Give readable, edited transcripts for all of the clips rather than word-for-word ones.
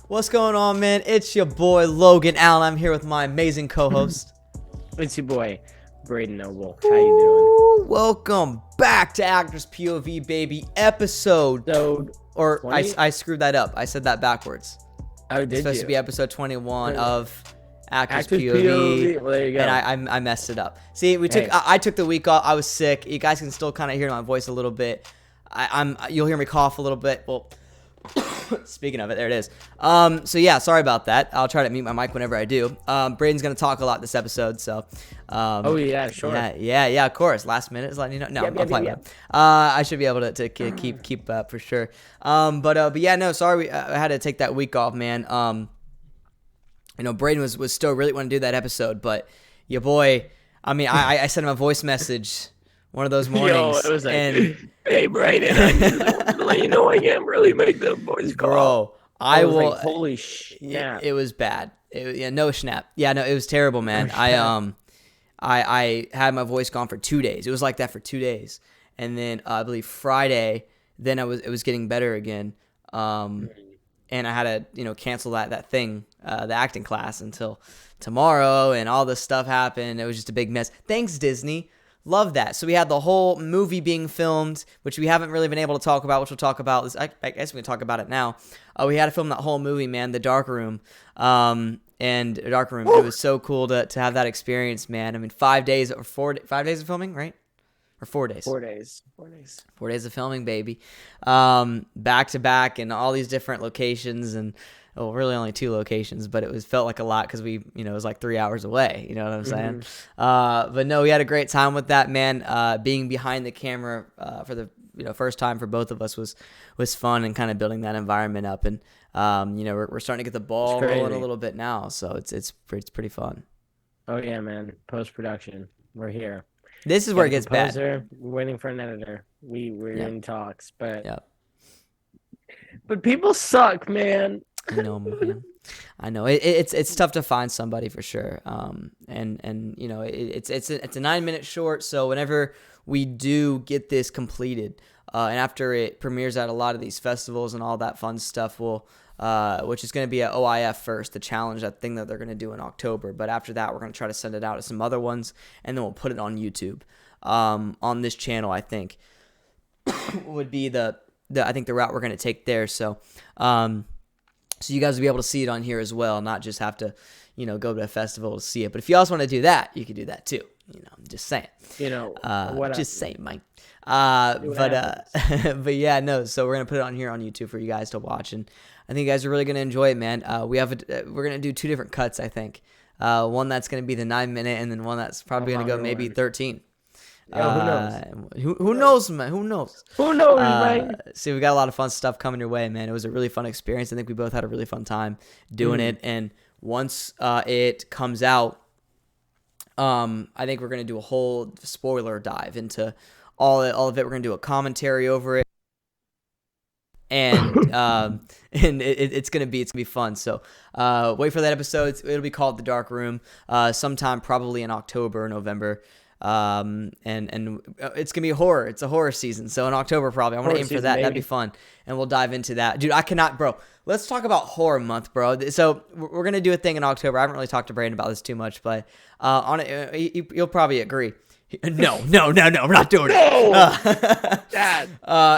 What's going on, man? It's your boy Logan Allen. I'm here with my amazing co-host. It's your boy Brayden Noble. How you doing? Welcome back to Actors POV, baby. Episode. Or 20? I screwed that up. I said that backwards. Oh, It's did supposed you? to be episode 21 of Actors Actors POV. Well, there you go. And I messed it up. See, I took the week off. I was sick. You guys can still kind of hear my voice a little bit. You'll hear me cough a little bit. Well, speaking of it, there it is. So yeah, sorry about that. I'll try to mute my mic whenever I do. Brayden's gonna talk a lot this episode, so. Oh yeah, sure. Yeah, of course. Last minute is letting you know. No, I'm playing with it. I should be able to keep up for sure. But yeah, no, sorry. I had to take that week off, man. Brayden was still really wanting to do that episode, but your boy. I mean, I sent him a voice message one of those mornings. Yo, it was like, and hey Brayden, I just let you know I can't really make the voice call. bro, I will. Like, holy snap! It was bad. No snap. Yeah, no, it was terrible, man. I had my voice gone for 2 days. It was like that for 2 days, and then I believe Friday, then it was getting better again. And I had to cancel that thing, the acting class until tomorrow, and all this stuff happened. It was just a big mess. Thanks, Disney. Love that. So we had the whole movie being filmed, which we haven't really been able to talk about, which we'll talk about. I guess we can talk about it now. We had to film that whole movie, man, The Dark Room. And Dark Room, it was so cool to have that experience, man. I mean, 5 days or 5 days of filming, right? Or 4 days? 4 days. 4 days of filming, baby. Back to back in all these different locations, and really only 2 locations, but felt like a lot because it was like 3 hours away. You know what I'm saying? But no, we had a great time with that, man. Being behind the camera for the first time for both of us was fun, and kind of building that environment up. And we're starting to get the ball rolling a little bit now, so it's pretty fun. Oh yeah, man. Post-production, we're here. This is where it gets bad. We're waiting for an editor. We're in talks, but yeah. But people suck, man. I know, man. I know it's tough to find somebody for sure. And it's a 9-minute short, so whenever we do get this completed, and after it premieres at a lot of these festivals and all that fun stuff, which is going to be at OIF first, the challenge, that thing that they're going to do in October. But after that, we're going to try to send it out to some other ones, and then we'll put it on YouTube. On this channel, I think would be the route we're going to take there. So you guys will be able to see it on here as well, not just have to go to a festival to see it. But if you also want to do that, you can do that too. I'm just saying. Saying, Mike. But yeah, no. So we're gonna put it on here on YouTube for you guys to watch, and I think you guys are really gonna enjoy it, man. We're gonna do 2 different cuts, I think. One that's gonna be the 9-minute, and then one that's probably gonna go maybe 13. Yeah, who knows, man? Who knows, man? See, we got a lot of fun stuff coming your way, man. It was a really fun experience. I think we both had a really fun time doing it. And once it comes out, I think we're gonna do a whole spoiler dive into all of it. We're gonna do a commentary over it, and it's gonna be fun. So wait for that episode. It'll be called The Dark Room. Sometime probably in October or November. And it's gonna be horror. It's a horror season, so in October probably. I want to aim for that. That'd be fun, and we'll dive into that, dude. I cannot, bro. Let's talk about horror month, bro. So we're gonna do a thing in October. I haven't really talked to Brayden about this too much, but on it, you'll probably agree. No, we're not doing it. Dad.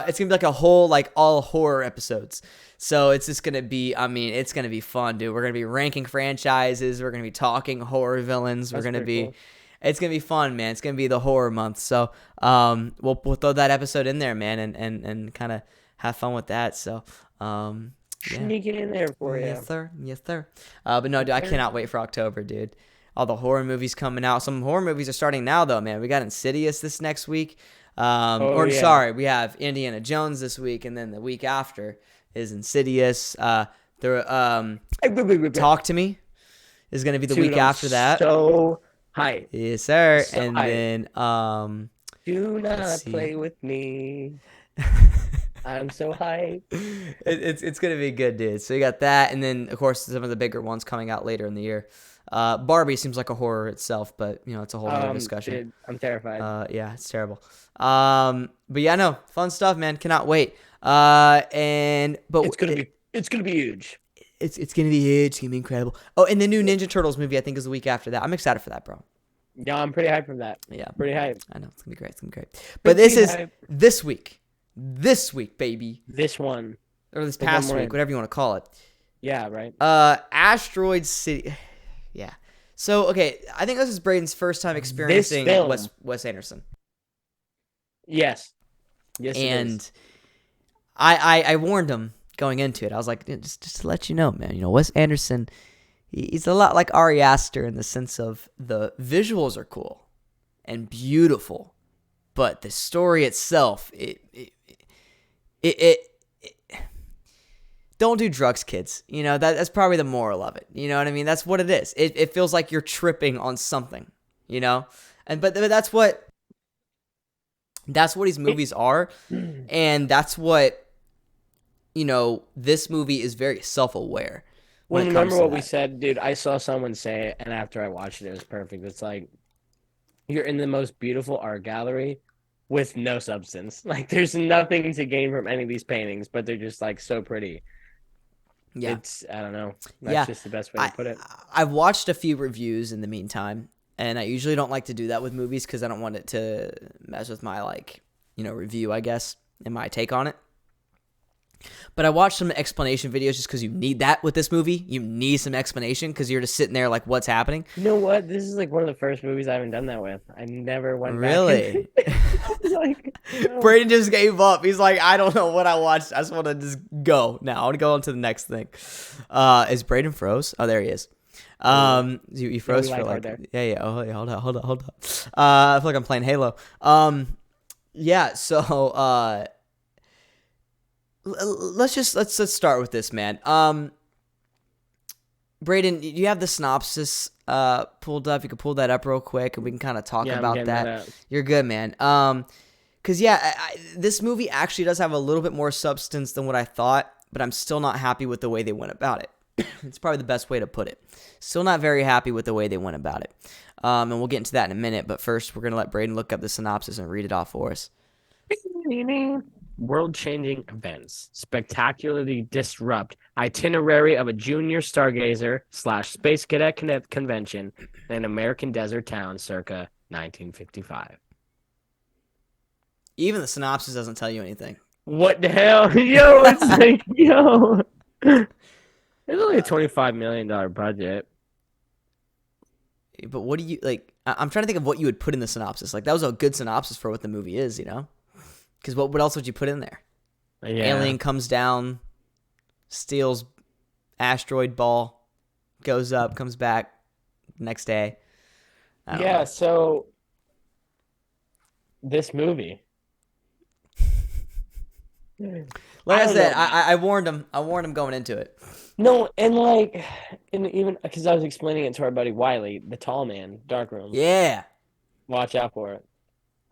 It's gonna be like a whole all horror episodes. So it's just gonna be, it's gonna be fun, dude. We're gonna be ranking franchises. We're gonna be talking horror villains. We're gonna be. Cool. It's going to be fun, man. It's going to be the horror month. So we'll throw that episode in there, man, and kind of have fun with that. So sneak it in there for you. Yes, sir. But no, dude, I cannot wait for October, dude. All the horror movies coming out. Some horror movies are starting now, though, man. We got Insidious this next week. Sorry, we have Indiana Jones this week, and then the week after is Insidious. Talk to Me is going to be the week after that. So hype. Yes, sir. So and hype. Then do not play with me. I'm so hyped. It's gonna be good, dude. So you got that, and then of course some of the bigger ones coming out later in the year. Barbie seems like a horror itself, but it's a whole other discussion. Dude, I'm terrified. Yeah, it's terrible. But yeah, no, fun stuff, man. Cannot wait. But it's gonna be huge. It's gonna be huge. It's gonna be incredible. Oh, and the new Ninja Turtles movie I think is the week after that. I'm excited for that, bro. Yeah, I'm pretty hyped for that. Yeah, pretty hyped. I know it's gonna be great. It's gonna be great. But this is this week, baby. This one or this past week, whatever you want to call it. Yeah, right. Asteroid City. Yeah. So okay, I think this is Brayden's first time experiencing Wes Anderson. Yes. Yes. And I warned him going into it. I was like, just to let you know, man. Wes Anderson, he's a lot like Ari Aster in the sense of the visuals are cool and beautiful, but the story itself, it don't do drugs, kids. That's probably the moral of it. You know what I mean? That's what it is. It feels like you're tripping on something. But that's what these movies are, and that's what this movie is very self-aware. Well, remember what we said, dude? I saw someone say it, and after I watched it, it was perfect. It's like you're in the most beautiful art gallery with no substance. Like there's nothing to gain from any of these paintings, but they're just like so pretty. Yeah, I don't know. That's just the best way to put it. I've watched a few reviews in the meantime, and I usually don't like to do that with movies because I don't want it to mess with my review, I guess, and my take on it. But I watched some explanation videos just because you need that with this movie. You need some explanation because you're just sitting there like, what's happening? You know what? This is like one of the first movies I haven't done that with. I never went really? back. I was like, no. Brayden just gave up. He's like, I don't know what I watched. I just want to just go. Now I want to go on to the next thing. Is Brayden froze? Oh, there he is. You froze for like yeah. Oh, yeah, hold on. I feel like I'm playing Halo. Yeah. So let's start with this, man. Brayden, you have the synopsis pulled up. You can pull that up real quick, and we can kind of talk about that. You're good, man. Because this movie actually does have a little bit more substance than what I thought, but I'm still not happy with the way they went about it. It's probably the best way to put it. Still not very happy with the way they went about it. And we'll get into that in a minute, but first we're gonna let Brayden look up the synopsis and read it off for us. World-changing events spectacularly disrupt itinerary of a junior stargazer / space cadet convention in an American desert town circa 1955. Even the synopsis doesn't tell you anything. What the hell? Yo, it's like, yo. It's only a $25 million budget. But what do you, like, I'm trying to think of what you would put in the synopsis. Like, that was a good synopsis for what the movie is, Because what else would you put in there? Yeah. Alien comes down, steals asteroid ball, goes up, comes back next day. Yeah, so this movie. Like I said, I warned him. I warned him going into it. No, and even because I was explaining it to our buddy Wiley, the tall man, Darkroom. Yeah. Watch out for it.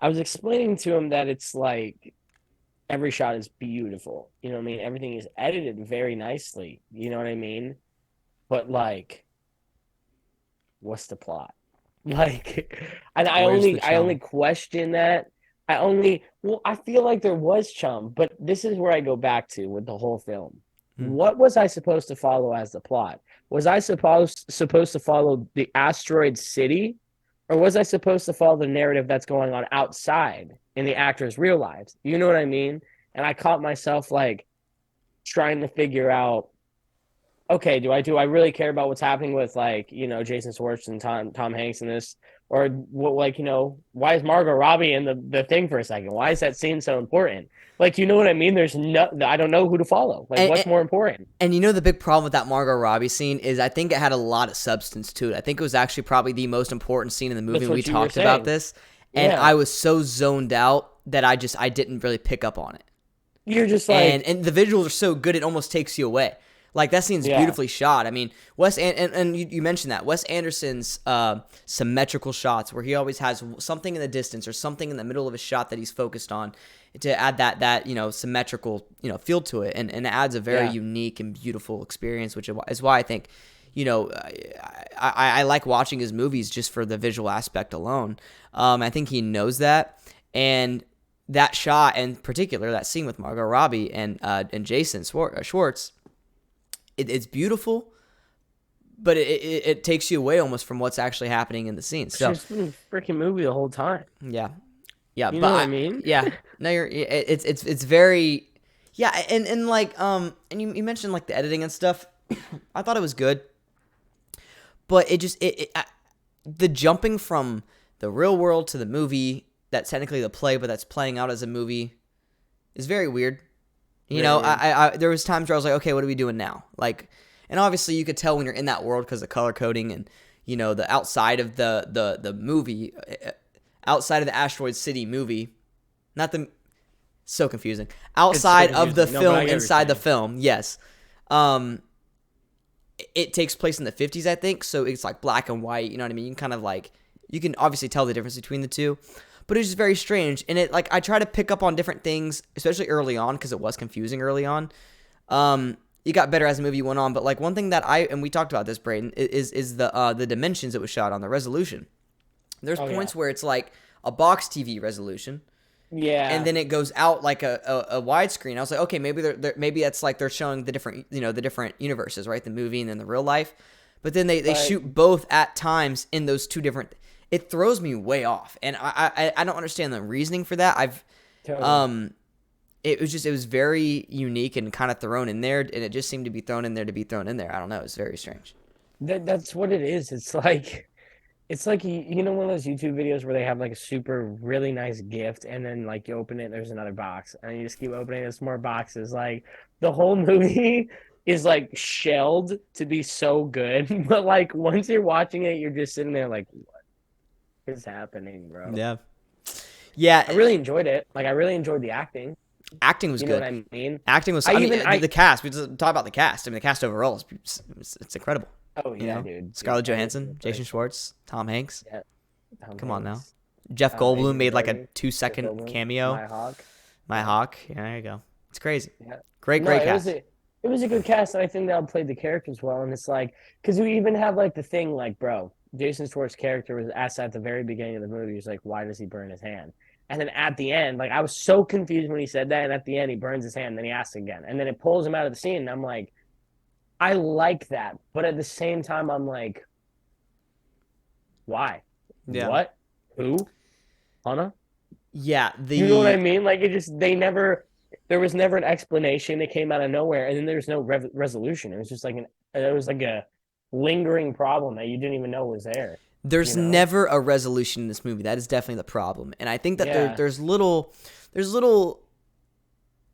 I was explaining to him that it's like every shot is beautiful. You know what I mean? Everything is edited very nicely. You know what I mean? But like, what's the plot? Like, and I only question that. I feel like there was chum, but this is where I go back to with the whole film. What was I supposed to follow as the plot? Was I supposed to follow the asteroid city? Or was I supposed to follow the narrative that's going on outside in the actors' real lives? You know what I mean? And I caught myself like trying to figure out, okay, do I really care about what's happening with like, Jason Schwartz and Tom Hanks in this? Or like, why is Margot Robbie in the thing for a second? Why is that scene so important? Like, you know what I mean? I don't know who to follow. Like, what's more important? And the big problem with that Margot Robbie scene is I think it had a lot of substance to it. I think it was actually probably the most important scene in the movie. We talked about this. And I was so zoned out that I didn't really pick up on it. You're just like... And the visuals are so good, it almost takes you away. Like, that scene's beautifully shot. I mean, and you mentioned that. Wes Anderson's symmetrical shots where he always has something in the distance or something in the middle of a shot that he's focused on to add that symmetrical, feel to it. And it adds a very unique and beautiful experience, which is why I think, you know, I like watching his movies just for the visual aspect alone. I think he knows that, and that shot in particular, that scene with Margot Robbie and Jason Schwartz, it's beautiful, but it takes you away almost from what's actually happening in the scene. So it's been a freaking movie the whole time. yeah, You know what I mean? Yeah, no, it's very, yeah, and like and you mentioned like the editing and stuff. I thought it was good, but the jumping from the real world to the movie that's technically the play, but that's playing out as a movie, is very weird. You know, I there was times where I was like, okay, what are we doing now? Like, and obviously you could tell when you're in that world because of color coding and, you know, the outside of the movie, outside of the Asteroid City movie, not the, so confusing. Outside of the film, inside the film, yes. It takes place in the 50s, I think, so it's like black and white, you know what I mean? You can kind of like, you can obviously tell the difference between the two, but it's just very strange. And it, like, I try to pick up on different things, especially early on, because it was confusing early on. It got better as the movie went on, but like one thing that and we talked about this, Brayden, is the dimensions it was shot on, the resolution. There's points where it's like a box TV resolution. Yeah. And then it goes out like a widescreen. I was like, okay, maybe that's like they're showing the different, you know, the different universes, right? The movie and then the real life. But then they shoot both at times in those two different. It throws me way off, and I don't understand the reasoning for that. It was very unique and kind of thrown in there, and it just seemed to be thrown in there to be thrown in there. I don't know. It's very strange. That's what it is. It's like you know, one of those YouTube videos where they have like a super really nice gift, and then like you open it, there's another box, and you just keep opening, there's more boxes. Like the whole movie is like shelled to be so good, but like once you're watching it, you're just sitting there like, what is happening, bro? Yeah. I really enjoyed it. Like I really enjoyed the acting. Acting was good. You know what I mean? Acting was. The cast. We just talk about the cast. I mean, the cast overall it's incredible. Oh yeah, you know? dude. Scarlett Johansson, Jason Schwartz, Tom Hanks. Yeah. Come on now. Jeff Goldblum made like a 2-second cameo. My Hawk. Yeah, there you go. It's crazy. Yeah. Great cast. It was a good cast, and I think they all played the characters well. And it's like, because we even have like the thing, like, bro, Jason Schwartz's character was asked at the very beginning of the movie, he's like, why does he burn his hand? And then at the end, like, I was so confused when he said that, and at the end, he burns his hand, and then he asks again. And then it pulls him out of the scene, and I'm like, I like that. But at the same time, I'm like, why? Yeah. What? Who? Hannah? Yeah. You know what I mean? Like, there was never an explanation. It came out of nowhere, and then there's no resolution. It was just like a lingering problem that you didn't even know was there. There's never a resolution in this movie. That is definitely the problem. And I think that there's little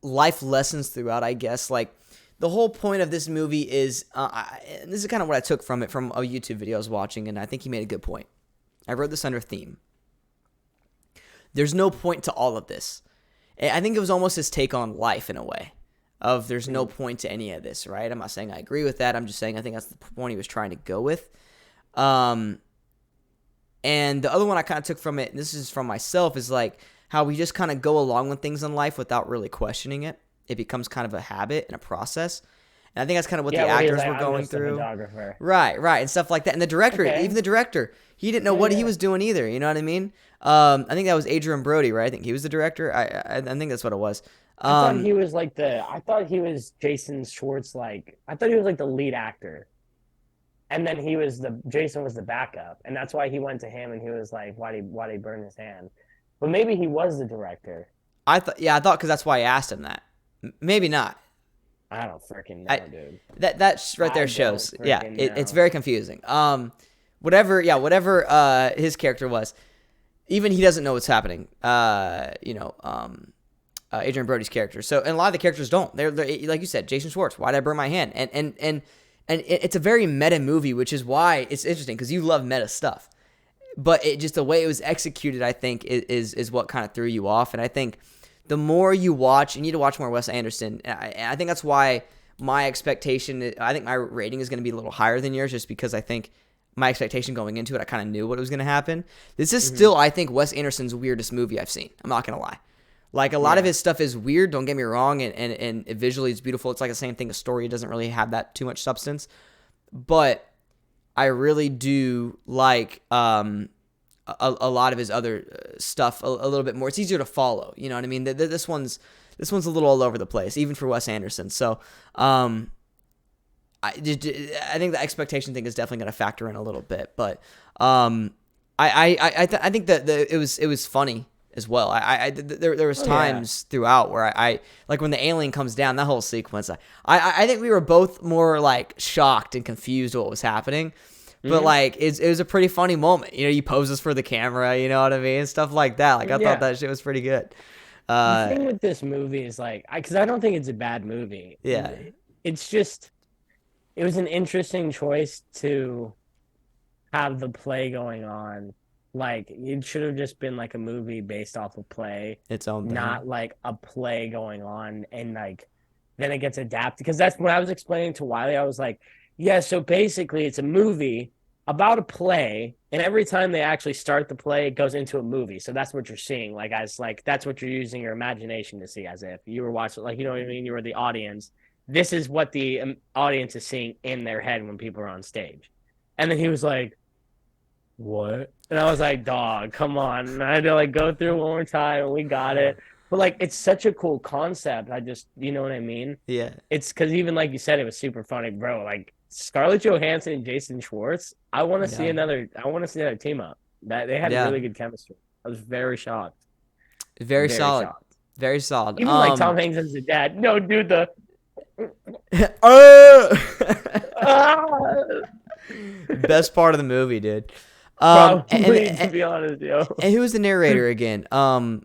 life lessons throughout, I guess. Like, the whole point of this movie is, and this is kind of what I took from it from a YouTube video I was watching, and I think he made a good point. I wrote this under theme. There's no point to all of this. I think it was almost his take on life in a way, of there's no point to any of this, right? I'm not saying I agree with that. I'm just saying I think that's the point he was trying to go with. And the other one I kind of took from it, and this is from myself, is like how we just kind of go along with things in life without really questioning it. It becomes kind of a habit and a process. And I think that's kind of what the actors were going through. Right, and stuff like that. And the director, even the director, he didn't know what he was doing either. You know what I mean? I think that was Adrian Brody, right? I think he was the director. I think that's what it was. I thought he was Jason Schwartz. I thought he was like the lead actor. And then Jason was the backup. And that's why he went to him and he was like, why'd he burn his hand? But maybe he was the director. I thought because that's why I asked him that. Maybe not. I don't freaking know, dude. That right there shows. Yeah, it's very confusing. Whatever his character was, even he doesn't know what's happening. Adrian Brody's character. So, and a lot of the characters don't. They're like you said, Jason Schwartz. Why did I burn my hand? And it's a very meta movie, which is why it's interesting because you love meta stuff. But the way it was executed, I think, is what kind of threw you off. And I think the more you watch, you need to watch more Wes Anderson. And I think that's why my expectation, I think my rating is going to be a little higher than yours, just because I think my expectation going into it, I kind of knew what was going to happen. This is still, I think, Wes Anderson's weirdest movie I've seen. I'm not going to lie. Like, a lot of his stuff is weird, don't get me wrong, and visually it's beautiful. It's like the same thing, a story doesn't really have that too much substance. But I really do like a lot of his other stuff a little bit more. It's easier to follow. You know what I mean? This one's a little all over the place, even for Wes Anderson. So I think the expectation thing is definitely going to factor in a little bit, but I think that it was funny as well. There was times throughout where I like when the alien comes down, that whole sequence. I think we were both more like shocked and confused what was happening, but like it was a pretty funny moment. You know, he poses for the camera. You know what I mean? Stuff like that. Like I thought that shit was pretty good. The thing with this movie is like, because I don't think it's a bad movie. Yeah, it's just it was an interesting choice to have the play going on. Like it should have just been like a movie based off a play, its own thing. not like a play going on and like then it gets adapted. Because that's what I was explaining to Wiley. I was like, yeah, so basically it's a movie about a play, and every time they actually start the play, it goes into a movie. So that's what you're seeing, like as like that's what you're using your imagination to see, as if you were watching, like, you know what I mean? You were the audience. This is what the audience is seeing in their head when people are on stage. And then he was like, what? And I was like, dog, come on. And I had to like go through one more time and we got it. But like, it's such a cool concept. I just, you know what I mean? Yeah. It's because even like you said, it was super funny, bro. Like Scarlett Johansson and Jason Schwartz. I want to see another team up. That they had really good chemistry. I was very shocked. Very solid. Shocked. Very solid. Even like Tom Hanks as the dad. No, dude, the best part of the movie, dude. Probably, to be honest, yo. And who was the narrator again? I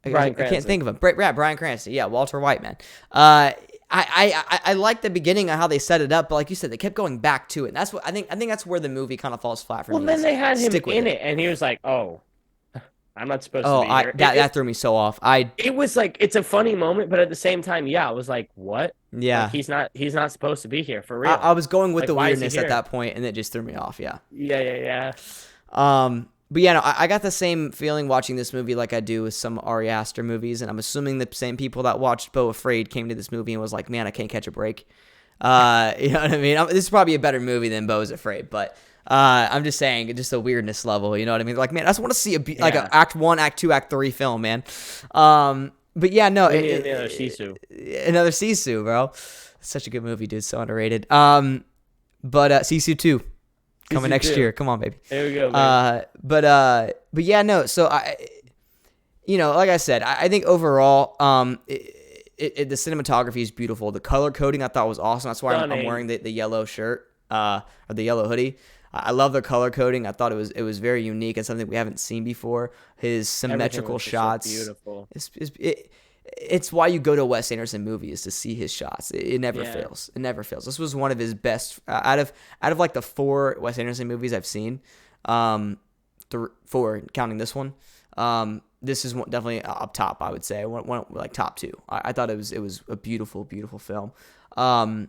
can't think of him. Bryan Cranston. Yeah, Walter White, man. I like the beginning of how they set it up, but like you said, they kept going back to it. And that's what I think that's where the movie kind of falls flat for me. Well, then they had him in it, and he was like, "Oh, I'm not supposed to be here." That threw me so off. It was like, it's a funny moment, but at the same time, yeah, I was like, "What?" Yeah, like, he's not supposed to be here for real. I was going with like, the weirdness at that point, and it just threw me off. Yeah. Yeah. But yeah, no, I got the same feeling watching this movie like I do with some Ari Aster movies, and I'm assuming the same people that watched Beau Afraid came to this movie and was like, "Man, I can't catch a break." You know what I mean? This is probably a better movie than Beau's Afraid, but I'm just saying, just the weirdness level. You know what I mean? Like, man, I just want to see like an Act 1, Act 2, Act 3 film, man. But yeah, no, another Sisu, bro. It's such a good movie, dude. So underrated. But Sisu 2. Coming next year. Come on, baby. There we go, baby. But yeah, no. So like I said, I think overall, the cinematography is beautiful. The color coding I thought was awesome. That's why I'm wearing the yellow shirt, or the yellow hoodie. I love the color coding. I thought it was very unique and something we haven't seen before. His symmetrical shots, so beautiful. It's why you go to a Wes Anderson movie, is to see his shots. It never fails. It never fails. This was one of his best out of like the 4 Wes Anderson movies I've seen. 4 counting this one. This is definitely up top, I would say. One like top 2. I thought it was a beautiful, beautiful film. But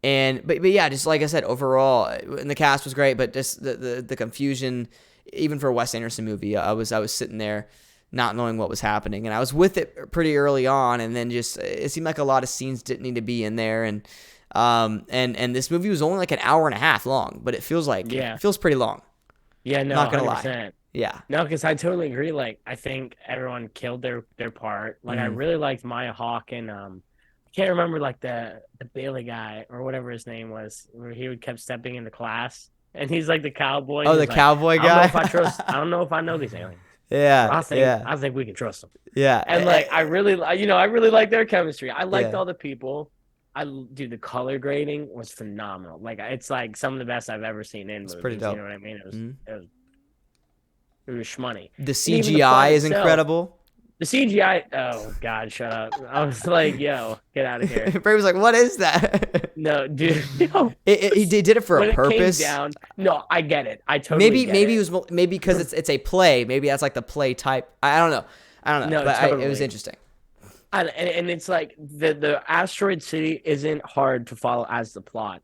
yeah, just like I said, overall, and the cast was great, but just the confusion, even for a Wes Anderson movie, I was sitting there not knowing what was happening, and I was with it pretty early on, and then just it seemed like a lot of scenes didn't need to be in there, and this movie was only like an hour and a half long, but it feels pretty long. Yeah, no, not gonna 100%. lie. Yeah, no, because I totally agree. Like, I think everyone killed their part. Like, I really liked Maya Hawke and I can't remember like the Bailey guy or whatever his name was, where he kept stepping into class, and he's like the cowboy. Oh, the cowboy guy. I don't know if I know these aliens. Yeah, I think we can trust them. Yeah, and like I really like their chemistry. I liked all the people. The color grading was phenomenal. Like, it's like some of the best I've ever seen in movies. Pretty dope. You know what I mean? It was shmoney. The CGI is incredible. The CGI. Oh God, shut up! I was like, "Yo, get out of here." Bray was like, "What is that?" No, dude. No. He did it for a purpose. No, I get it. I totally maybe it was because it's a play. Maybe that's like the play type. I don't know. No, but totally. It was interesting. And it's like the Asteroid City isn't hard to follow as the plot.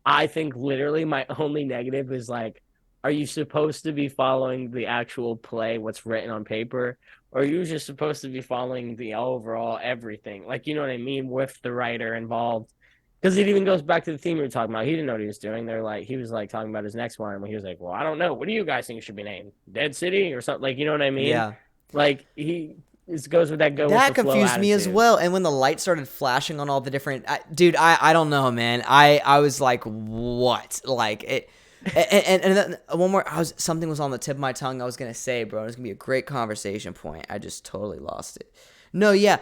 I think literally my only negative is like, are you supposed to be following the actual play, what's written on paper? Or are you just supposed to be following the overall everything? Like, you know what I mean? With the writer involved. Because it even goes back to the theme we were talking about. He didn't know what he was doing. They're like, he was like talking about his next one, and he was like, "Well, I don't know. What do you guys think it should be named? Dead City or something?" Like, you know what I mean? Yeah. Like he it goes with that go with That the flow confused me as attitude. well. And when the light started flashing on all the different, dude, I don't know, man. I was like, what? Like it. And then one more, something was on the tip of my tongue. I was gonna say, bro, it's gonna be a great conversation point. I just totally lost it. No, yeah,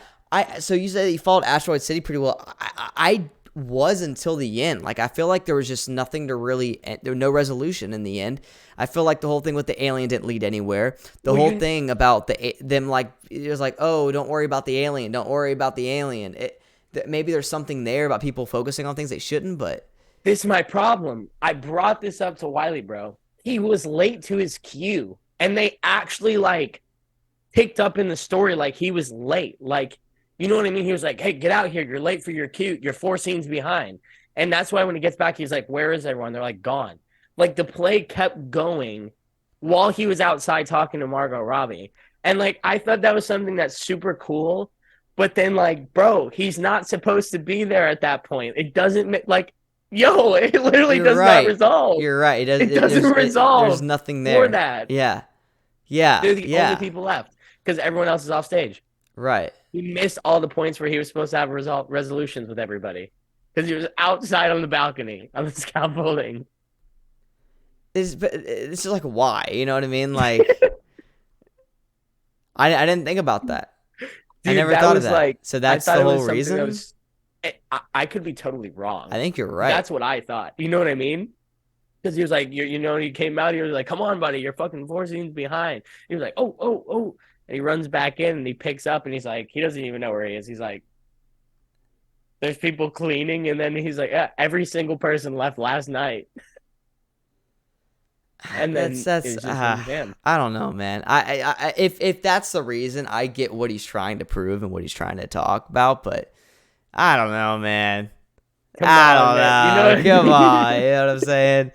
so you said you followed Asteroid City pretty well. I was until the end. Like I feel like there was just nothing to really. There was no resolution in the end. I feel like the whole thing with the alien didn't lead anywhere. The Well, whole thing about them like it was like, oh, don't worry about the alien. Don't worry about the alien. Maybe there's something there about people focusing on things they shouldn't, but. this is my problem. I brought this up to Wiley, bro. He was late to his cue, and they actually like picked up in the story like he was late. Like, you know what I mean? He was like, "Hey, get out here! You're late for your cue. You're 4 scenes behind." And that's why when he gets back, he's like, "Where is everyone?" They're like, "Gone." Like the play kept going while he was outside talking to Margot Robbie, and like I thought that was something that's super cool. But then, like, bro, he's not supposed to be there at that point. It doesn't like, yo, it literally You're does not right. resolve. You're right. It doesn't There's resolve nothing for there. that. Yeah. Yeah. They're the only Yeah. people left because everyone else is off stage. Right. He missed all the points where he was supposed to have resolutions with everybody because he was outside on the balcony on the scaffolding. It's just like why? You know what I mean? Like I didn't think about that. I Dude, never that thought of was that. like So I that's thought the it whole was something that reason? was. I could be totally wrong. I think you're right. That's what I thought. You know what I mean? Because he was like, you know, he came out. He was like, "Come on, buddy, you're fucking 4 scenes behind." He was like, "Oh, oh, oh," and he runs back in and he picks up and he's like, he doesn't even know where he is. He's like, "There's people cleaning," and then he's like, "Yeah, every single person left last night." And then That's it's just him, damn. I don't know, man. If that's the reason, I get what he's trying to prove and what he's trying to talk about, but I don't know, man. Come I on, don't man. You know know. what I Come mean? on, you know what I'm saying?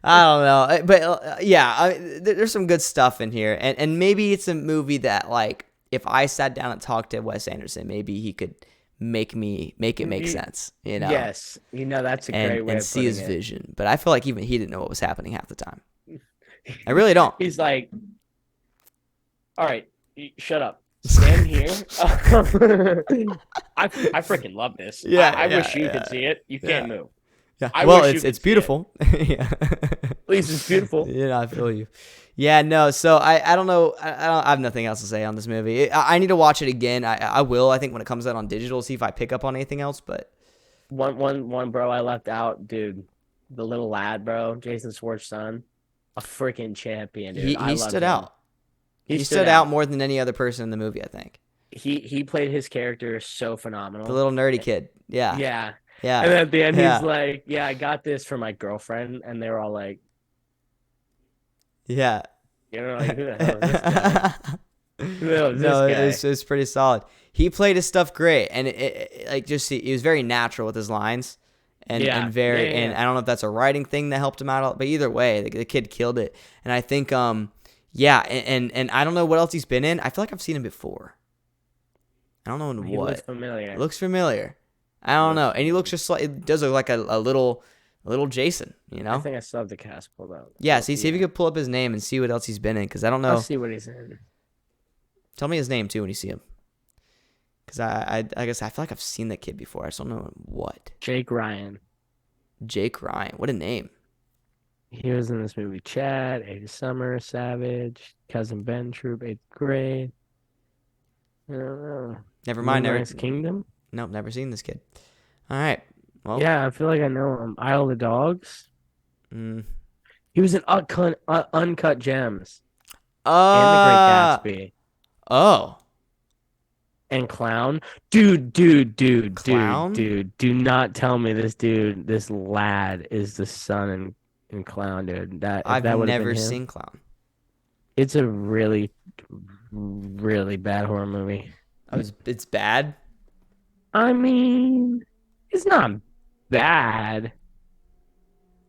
I don't know, but yeah, there's some good stuff in here, and maybe it's a movie that like if I sat down and talked to Wes Anderson, maybe he could make it make sense, you know, Yes, you know that's a great way and of see putting his it. vision. But I feel like even he didn't know what was happening half the time. I really don't. He's like, "All right, shut up. Stand here." I freaking love this. Yeah, I yeah, wish you could yeah, see it. You yeah. can't move. Yeah. I Well, wish you it's could see it. beautiful. Yeah. Please, it's beautiful. Yeah, I feel you. Yeah, no. So I don't know. I have nothing else to say on this movie. I need to watch it again. I will. I think when it comes out on digital, see if I pick up on anything else. But One bro I left out, dude. The little lad, bro, Jason Schwartz's son, a freaking champion, dude. I he love stood him. out. He He stood stood out out. more than any other person in the movie. I think He played his character so phenomenal. the little nerdy kid. Yeah, Yeah. yeah, And then at the end, yeah, he's like, "Yeah, I got this for my girlfriend," and they were all like, yeah. "You know, like who the hell is this guy? Who the hell is No, this guy?" it's pretty solid. He played his stuff great, and like just he was very natural with his lines, Yeah, and very yeah. and I don't know if that's a writing thing that helped him out, but either way, the kid killed it. And I think yeah, and I don't know what else he's been in. I feel like I've seen him before. I don't know in He what. looks familiar. It looks familiar. I don't know, and he looks just like it does look like a little Jason, you I know? think I still have the cast pulled up. Yeah, see if you could pull up his name and see what else he's been in, because I don't know. I'll see what he's in. Tell me his name too when you see him. Because I guess I feel like I've seen that kid before. I just don't know what. Jake Ryan. Jake Ryan. What a name. He was in this movie Chad, Age of Summer, Savage, Cousin Ben Troop, 8th grade. I don't know. Never mind. Moonrise Kingdom? Nope, never seen this kid. All right. Well, Yeah, I feel like I know him. Isle of the Dogs. mm, He was in Uncut Gems and The uh, Great Gatsby oh, and Clown. Dude. Clown? Do not tell me this lad is the son in Clown, dude. I've that would have never been him. seen Clown. It's a really, really bad horror movie. It's bad. I mean, it's not bad.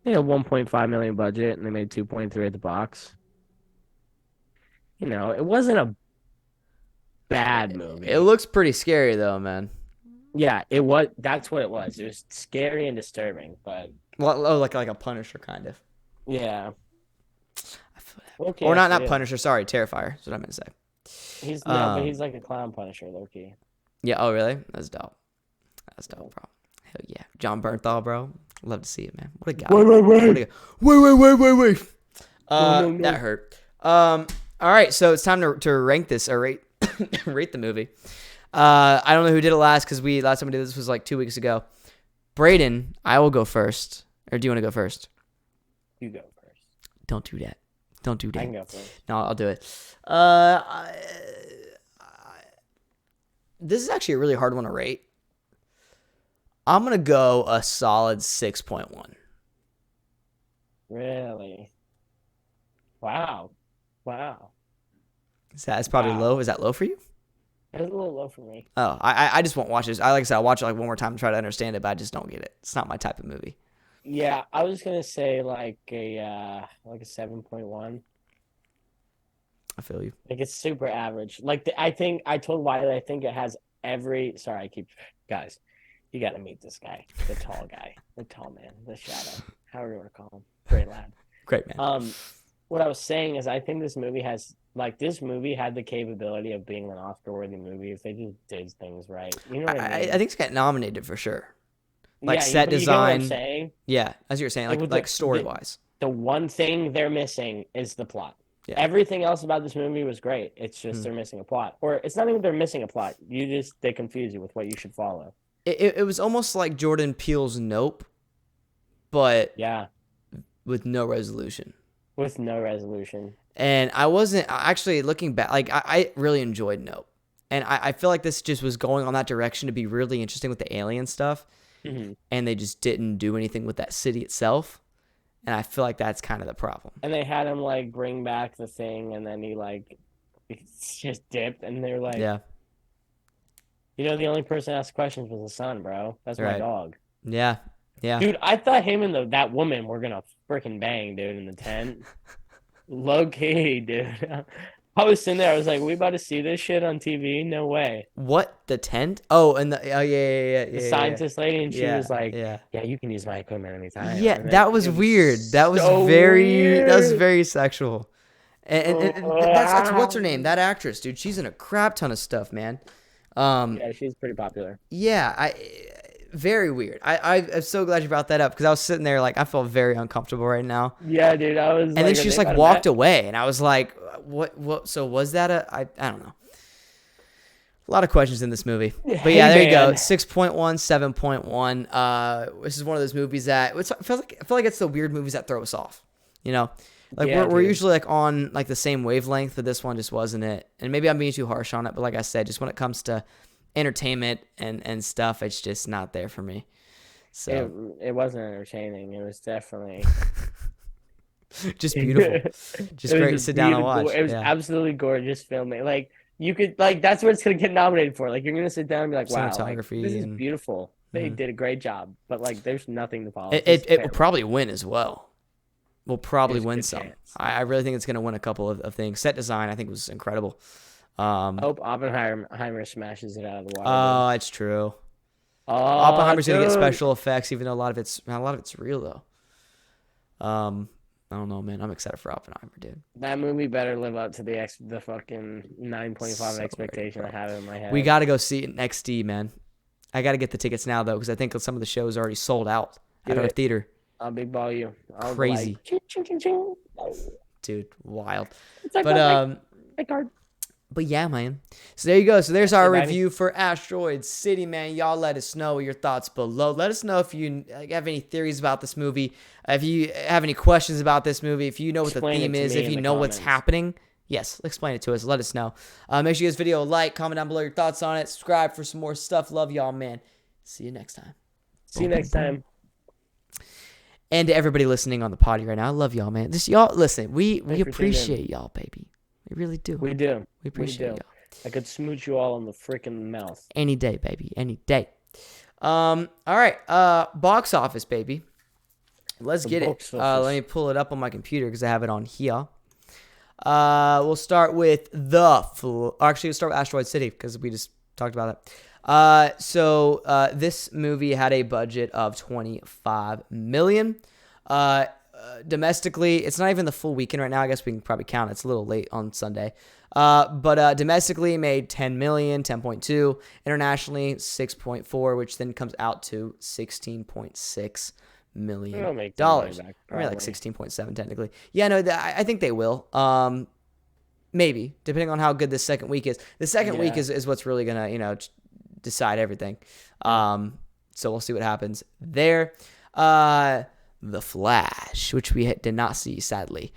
They had 1.5 million budget and they made 2.3 at the box. You know, it wasn't a bad movie. It looks pretty scary though, man. Yeah, it was. That's what it was. It was scary and disturbing, but Well, oh, like a Punisher kind of. yeah. I feel that. Okay, Or not actually, Punisher. Sorry, Terrifier. That's what I meant to he's say. no, but he's like a clown Punisher, low key. Yeah. Oh, really? That's dope. That's dope, bro. Hell yeah, John Bernthal, bro. Love to see it, man. What a guy. What a guy. Wait. No. That hurt. All right, so it's time to rank this or rate rate the movie. I don't know who did it last because last time we did this was like 2 weeks ago. Brayden, I will go first. Or do you want to go first? You go first. Don't do that. Don't do that. I can go first. No, I'll do it. This is actually a really hard one to rate. I'm going to go a solid 6.1. Really? Wow. That's probably low. Is that low for you? It's a little low for me. Oh, I just won't watch this. Like I said, I'll watch it like one more time to try to understand it, but I just don't get it. It's not my type of movie. Yeah, I was gonna say like a 7.1. I feel you. Like it's super average. Like I think I told Wiley I think it has every. Sorry, guys. You got to meet this guy, the tall guy, the tall man, the shadow, however you want to call him. Great lad. Great man. What I was saying is I think this movie had the capability of being an Oscar-worthy movie if they just did things right. You know what I mean? I think it's got nominated for sure. Like yeah, set design. You know what I'm saying? Yeah, as you were saying, like story-wise. The one thing they're missing is the plot. Yeah. Everything else about this movie was great. It's just they're missing a plot. Or it's not even they're missing a plot. They confuse you with what you should follow. It was almost like Jordan Peele's Nope, but yeah, with no resolution. With no resolution. And I wasn't actually looking back. Like I really enjoyed Nope, and I feel like this just was going on that direction to be really interesting with the alien stuff, and they just didn't do anything with that city itself. And I feel like that's kind of the problem. And they had him like bring back the thing, and then he just dipped, and they're like, yeah. The only person that asked questions was the son, bro. That's my dog. Yeah. Dude, I thought him and that woman were gonna freaking bang, dude, in the tent. Low key, dude. I was sitting there. I was like, "We about to see this shit on TV? No way." What, the tent? Oh, and the scientist lady, and she was like, "Yeah, you can use my equipment anytime." Yeah, that was weird. That was weird. That was very sexual. And that's what's her name? That actress, dude. She's in a crap ton of stuff, man. Yeah, she's pretty popular. Yeah, very weird. I'm so glad you brought that up because I was sitting there like I felt very uncomfortable right now. Yeah, dude, I was. And then she just like walked away, and I was like, "What? So was that I don't know." A lot of questions in this movie, but yeah, there you go. 6.1, 7.1. This is one of those movies that I feel like it's the weird movies that throw us off. Like we're usually like on like the same wavelength, but this one just wasn't it. And maybe I'm being too harsh on it, but like I said, just when it comes to entertainment and stuff, it's just not there for me. So it wasn't entertaining. It was definitely just beautiful. Just great to sit down and watch. It was absolutely gorgeous filming. Like you could that's what it's gonna get nominated for. Like you're gonna sit down and be like, wow, cinematography, this is beautiful. They did a great job, but like there's nothing to follow. It will probably win as well. We'll probably win some. I really think it's going to win a couple of things. Set design, I think, was incredible. I hope Oppenheimer smashes it out of the water. Oh, it's true. Oppenheimer's going to get special effects, even though a lot of it's real though. I don't know, man. I'm excited for Oppenheimer, dude. That movie better live up to the fucking 9.5 expectation I have in my head. We got to go see it in XD, man. I got to get the tickets now though, because I think some of the shows are already sold out at our theater. I'll big ball you. Crazy. Like, ching, ching, ching, ching. Dude, wild. It's like card. But yeah, man. So there you go. So there's our review for Asteroid City, man. Y'all let us know your thoughts below. Let us know if you have any theories about this movie. If you have any questions about this movie. If you know what the theme is. If you know what's happening. Yes, explain it to us. Let us know. Make sure you give this video a like. Comment down below your thoughts on it. Subscribe for some more stuff. Love y'all, man. See you next time. See you next time. And to everybody listening on the potty right now, I love y'all, man. Y'all, listen, we appreciate y'all, baby. We really do. We do. We appreciate y'all. I could smooch you all on the freaking mouth. Any day, baby. Any day. All right. Box office, baby. Let's get it. Let me pull it up on my computer because I have it on here. We'll start with actually, let's start with Asteroid City because we just talked about it. This movie had a budget of $25 million. Domestically, it's not even the full weekend right now. I guess we can probably count. It's a little late on Sunday. But domestically made 10 million, 10.2. Internationally, 6.4, which then comes out to $16.6 million. They'll make their money back, Maybe like probably. 16.7 technically. Yeah, no, I think they will. Maybe, depending on how good this second week is. The second week is what's really gonna, decide everything. So we'll see what happens there. The Flash, which we did not see, sadly.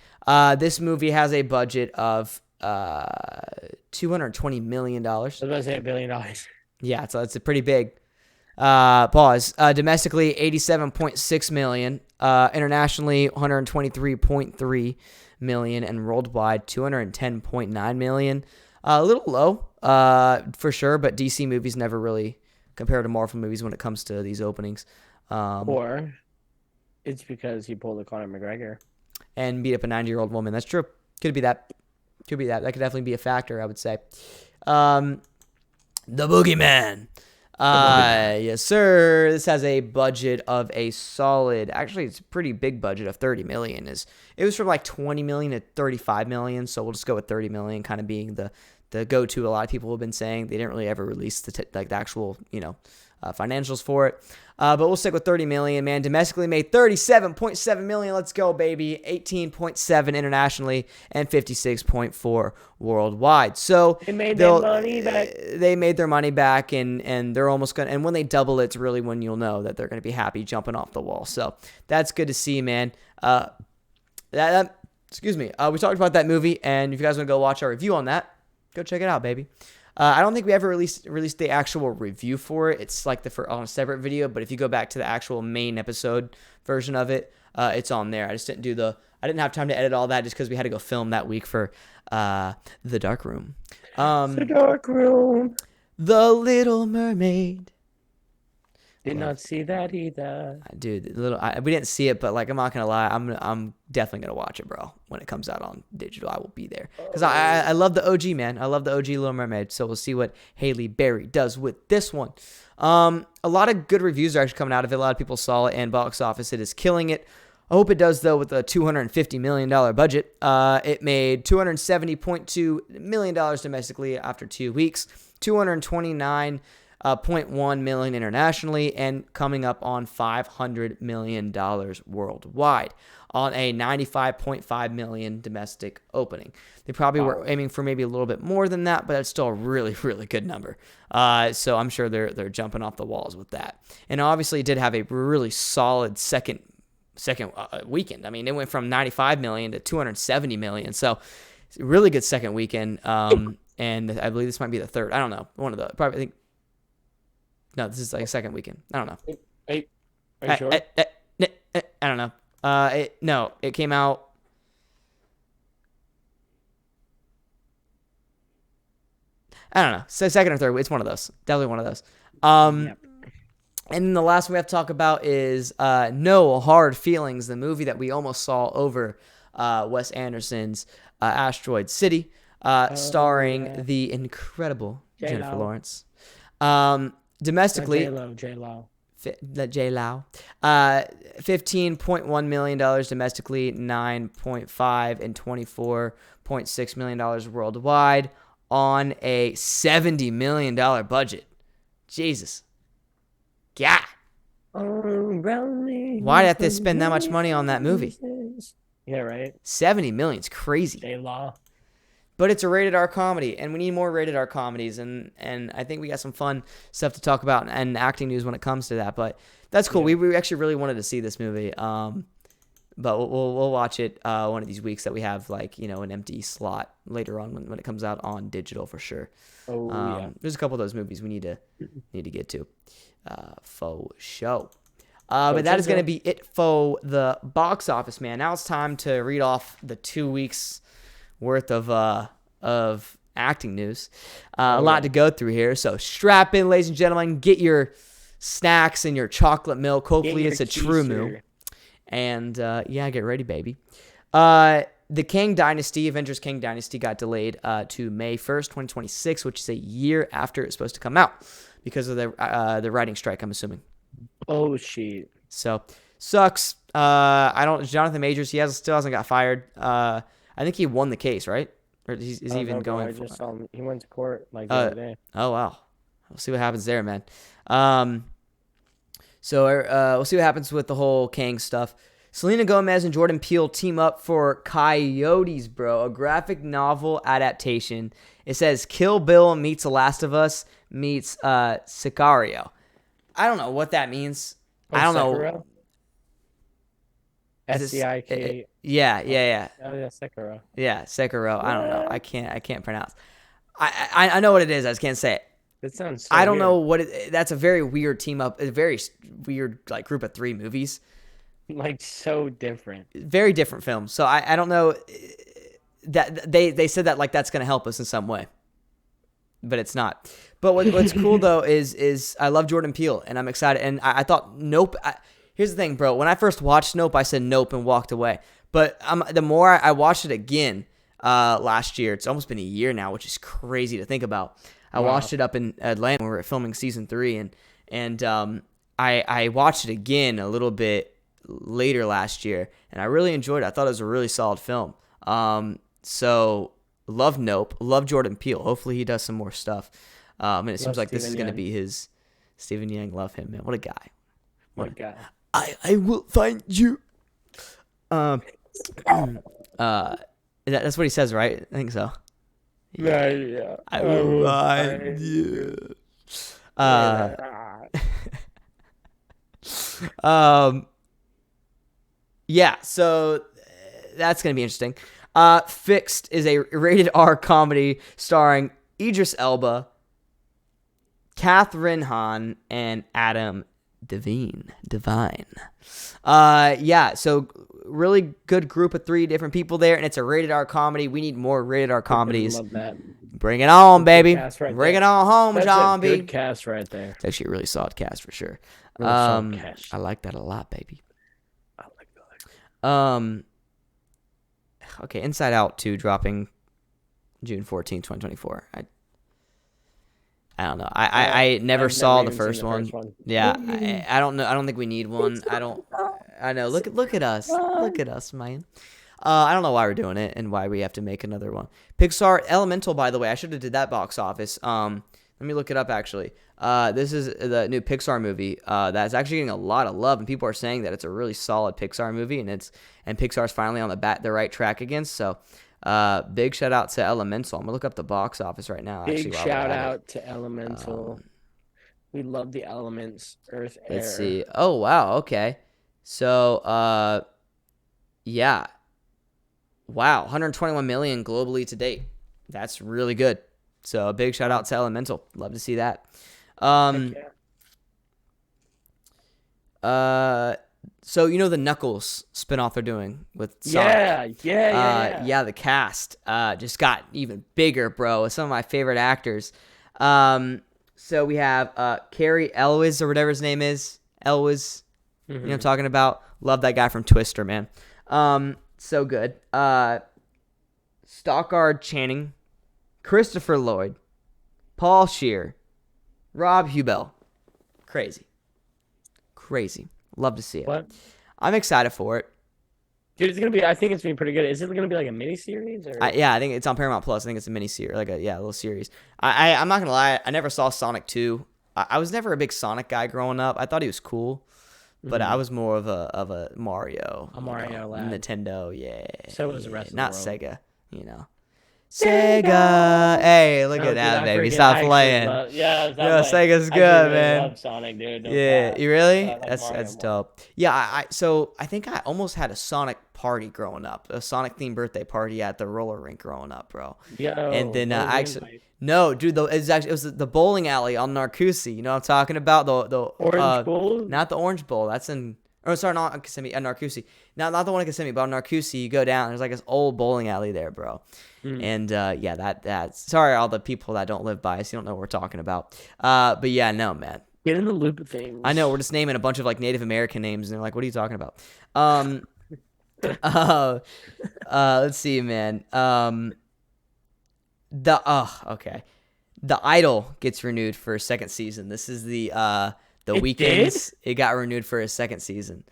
This movie has a budget of $220 million. I was about to say $1 billion. Yeah, so it's a pretty big. Pause. Domestically, $87.6 million. Internationally, $123.3 million, and worldwide, $210.9 million. A little low, for sure, but DC movies never really compare to Marvel movies when it comes to these openings. Or it's because he pulled a Conor McGregor. And beat up a 90-year-old woman. That's true. Could be that. That could definitely be a factor, I would say. The Boogeyman. Yes, sir. This has a budget of a solid, actually, it's a pretty big budget of $30 million. It was from like $20 million to $35 million, so we'll just go with $30 million, kind of being the go-to. A lot of people have been saying they didn't really ever release the actual, financials for it. But we'll stick with $30 million, man. Domestically made $37.7 million. Let's go, baby. 18.7 internationally and 56.4 worldwide. So they made their money back. They made their money back, and they're almost gonna. And when they double, it's really when you'll know that they're gonna be happy jumping off the wall. So that's good to see, man. Excuse me. We talked about that movie, and if you guys want to go watch our review on that, go check it out, baby. I don't think we ever released the actual review for it. It's like on a separate video, but if you go back to the actual main episode version of it, it's on there. I just didn't I didn't have time to edit all that just because we had to go film that week for The Dark Room. The Dark Room. The Little Mermaid. Did not see that either. Dude, we didn't see it, but like I'm not gonna lie, I'm definitely gonna watch it, bro. When it comes out on digital, I will be there because I love the OG, man. I love the OG Little Mermaid. So we'll see what Halle Berry does with this one. A lot of good reviews are actually coming out of it. A lot of people saw it, and box office, it is killing it. I hope it does though with a $250 million budget. It made $270.2 million domestically after 2 weeks, 229.1 million internationally, and coming up on $500 million worldwide on a 95.5 million domestic opening. They probably were aiming for maybe a little bit more than that, but that's still a really, really good number. So I'm sure they're jumping off the walls with that. And obviously it did have a really solid second weekend. I mean, it went from 95 million to 270 million. So it's a really good second weekend. And I believe this might be the third. I don't know. I think. No, this is like a second weekend. I don't know. Are you sure? I don't know. It came out. I don't know. So second or third. It's one of those. Definitely one of those. Yep. And then the last one we have to talk about is No Hard Feelings, the movie that we almost saw over Wes Anderson's Asteroid City, starring the incredible Jennifer Lawrence. Domestically, J-Lo. $15.1 million domestically, 9.5 and $24.6 million worldwide on a $70 million budget. Jesus. Yeah. Why did I have to spend that much money on that movie? Yeah, right. 70 million is crazy. J-Lo. But it's a rated R comedy, and we need more rated R comedies, and I think we got some fun stuff to talk about and acting news when it comes to that. But that's cool. Yeah. We actually really wanted to see this movie, but we'll watch it one of these weeks that we have an empty slot later on when it comes out on digital for sure. There's a couple of those movies we need to get to, faux show. But that is going to be it for the box office, man. Now it's time to read off the 2 weeks worth of acting news. A lot to go through here. So strap in, ladies and gentlemen. Get your snacks and your chocolate milk. Hopefully it's a True Moo. And get ready, baby. The Kang Dynasty, Avengers Kang Dynasty, got delayed to May 1st, 2026, which is a year after it's supposed to come out. because of the writing strike, I'm assuming. Oh shit. So sucks. I don't. Jonathan Majors, still hasn't got fired. I think he won the case, right? Or is he even going? I just saw him. He went to court like the Uh, other day. oh wow. We'll see what happens there, man. So we'll see what happens with the whole Kang stuff. Selena Gomez and Jordan Peele team up for Coyotes, bro, a graphic novel adaptation. It says Kill Bill meets The Last of Us meets Sicario. I don't know what that means. I don't know. S-C-I-K. Yeah. Oh yeah, Sekiro. Yeah, Sekiro. I don't know. I can't pronounce. I know what it is. I just can't say it. That sounds. I don't know what it. That's a very weird team up. A very weird like group of 3 movies. Like so different. Very different films. So I don't know that they said that like that's gonna help us in some way, but it's not. But what's cool though is I love Jordan Peele and I'm excited. And I thought Nope. Here's the thing, bro. When I first watched Nope, I said nope and walked away. But the more I watched it again last year, it's almost been a year now, which is crazy to think about. I watched it up in Atlanta when we were filming season 3, and I watched it again a little bit later last year, and I really enjoyed it. I thought it was a really solid film. So love Nope, love Jordan Peele. Hopefully he does some more stuff. And it seems like this is going to be his Stephen Yang. Love him, man. What a guy. What a guy. I will find you. That's what he says, right? I think so. Yeah. I will find you. Yeah, so that's going to be interesting. Fixed is a rated R comedy starring Idris Elba, Catherine Hahn, and Adam Devine. Yeah, so really good group of 3 different people there, and it's a rated R comedy. We need more rated R comedies. Love that. Bring it on, baby. Bring it on home, John B. Good cast right there. It's actually a really solid cast for sure. Really solid cast. I like that a lot, baby. I like that. Okay, Inside Out 2 dropping June 14, 2024. I don't know. I never saw the first one. Yeah, I don't know. I don't think we need one. I know. Look at us. Look at us, man. I don't know why we're doing it and why we have to make another one. Pixar Elemental, by the way, I should have did that box office. Let me look it up actually. This is the new Pixar movie that's actually getting a lot of love, and people are saying that it's a really solid Pixar movie, and Pixar's finally on the right track again. So, big shout out to Elemental. I'm gonna look up the box office right now. Big shout out to Elemental. We love the elements, earth, air. Let's see. Oh wow. Okay. So, yeah. Wow, 121 million globally to date. That's really good. So a big shout out to Elemental. Love to see that. So you know the Knuckles spinoff they're doing with Sonic. Yeah. The cast just got even bigger, bro. With some of my favorite actors. So we have Cary Elwes or whatever his name is. Elwes. You know what I'm talking about? Love that guy from Twister, man. So good. Stockard Channing, Christopher Lloyd, Paul Scheer, Rob Huebel. Crazy. Love to see it. What? I'm excited for it. Dude, it's gonna be. I think it's been pretty good. Is it gonna be like a mini series? Or? Yeah, I think it's on Paramount Plus. I think it's a mini series, like a little series. I'm not gonna lie. I never saw Sonic 2. I was never a big Sonic guy growing up. I thought he was cool. But I was more of a Mario. A Mario lad. Nintendo, yeah. So was the rest of the Not world. Sega, you know. Sega! Hey, look at that, baby. Stop playing. Sega's good, man. I love Sonic, dude. You really? Like That's dope. Yeah, so I think I almost had a Sonic party growing up. A Sonic-themed birthday party at the roller rink growing up, bro. And then No, dude, it was the bowling alley on Narcoossee. You know what I'm talking about? The Orange Bowl? Not the Orange Bowl. That's in... Oh, sorry, not on Kissimmee, Narcoossee. Not the one in Kissimmee, but on Narcoossee, you go down. There's like this old bowling alley there, bro. And yeah, that's... Sorry, all the people that don't live by us. You don't know what we're talking about. But yeah, no, man. Get in the loop of things. I know, we're just naming a bunch of like Native American names, and they're like, what are you talking about? Let's see, man. Okay. The Idol gets renewed for a second season. This is the It Weeknd's. It got renewed for a second season.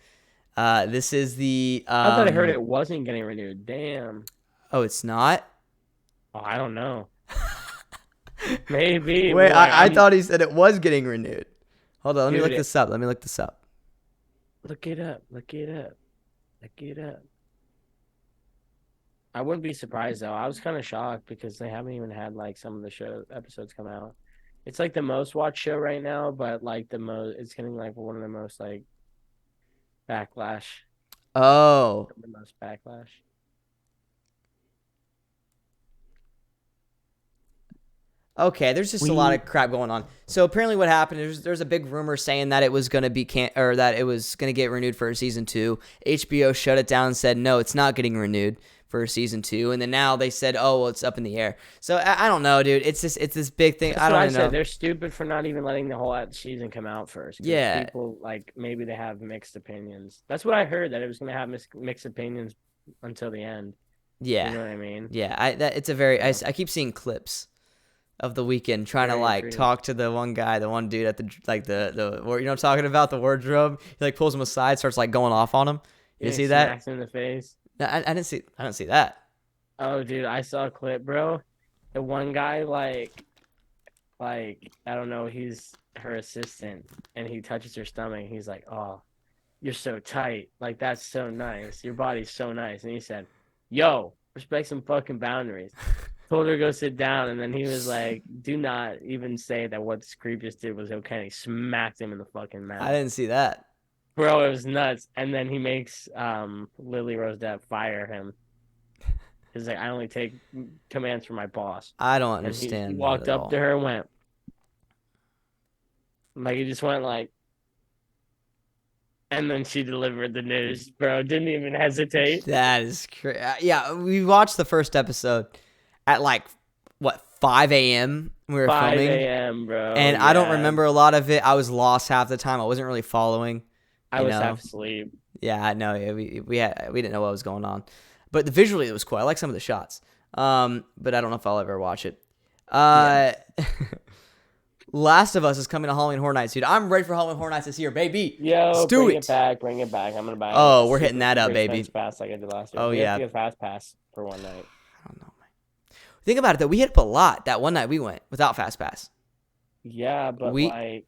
This is the. I thought I heard it wasn't getting renewed. Damn. Oh, it's not. Oh, I don't know. Maybe. Wait, Well, I thought he said it was getting renewed. Hold on, let me Dude, look this up. Let me look this up. Look it up. Look it up. Look it up. I wouldn't be surprised though. I was kind of shocked because they haven't even had like some of the show episodes come out. It's like the most watched show right now, but like it's getting like one of the most like backlash. Oh, The most backlash. okay. There's just a lot of crap going on. So apparently, what happened is there's a big rumor saying that it was gonna be or that it was gonna get renewed for season 2. HBO shut it down and said no, it's not getting renewed for season 2, and then now they said, oh, well, it's up in the air. So I don't know, dude. It's this big thing. That's I don't what know. said. They're stupid for not even letting the whole season come out first. Yeah. People like maybe they have mixed opinions. That's what I heard, that it was gonna have mixed opinions until the end. Yeah. You know what I mean? Yeah. It's a very. I keep seeing clips of the Weeknd trying to like talk to the one guy, the one dude at the the you know what I'm talking about, the wardrobe. He like pulls him aside, starts like going off on him. You see that? Smacks him in the face. No, I didn't see that. Oh, dude, I saw a clip, bro. The one guy, like I don't know, he's her assistant, and he touches her stomach. He's like, "Oh, you're so tight. Like that's so nice. Your body's so nice." And he said, "Yo, respect some fucking boundaries." Told her to go sit down, and then he was like, "Do not even say that what this creep just did was okay." And he smacked him in the fucking mouth. I didn't see that. Bro, it was nuts. And then he makes Lily Rose Depp fire him. He's like, I only take commands from my boss. I don't understand. He walked up to her and went. Like, he just went like. And then she delivered the news, bro. Didn't even hesitate. That is crazy. Yeah, we watched the first episode at like, what, 5 a.m. we were 5 filming? 5 a.m., bro. And I don't remember a lot of it. I was lost half the time. I wasn't really following. I was half asleep. Yeah, no, we didn't know what was going on. But visually it was cool. I like some of the shots. But I don't know if I'll ever watch it. Last of Us is coming to Halloween Horror Nights, dude. I'm ready for Halloween Horror Nights this year, baby. Yo, let's do it. Bring it back. I'm gonna buy it. Oh, we're hitting that up, baby. Pass like I did last year. Oh, we yeah. have to get a fast pass for one night. I don't know, man. Think about it, though. We hit up a lot that one night we went without fast pass. Yeah, but like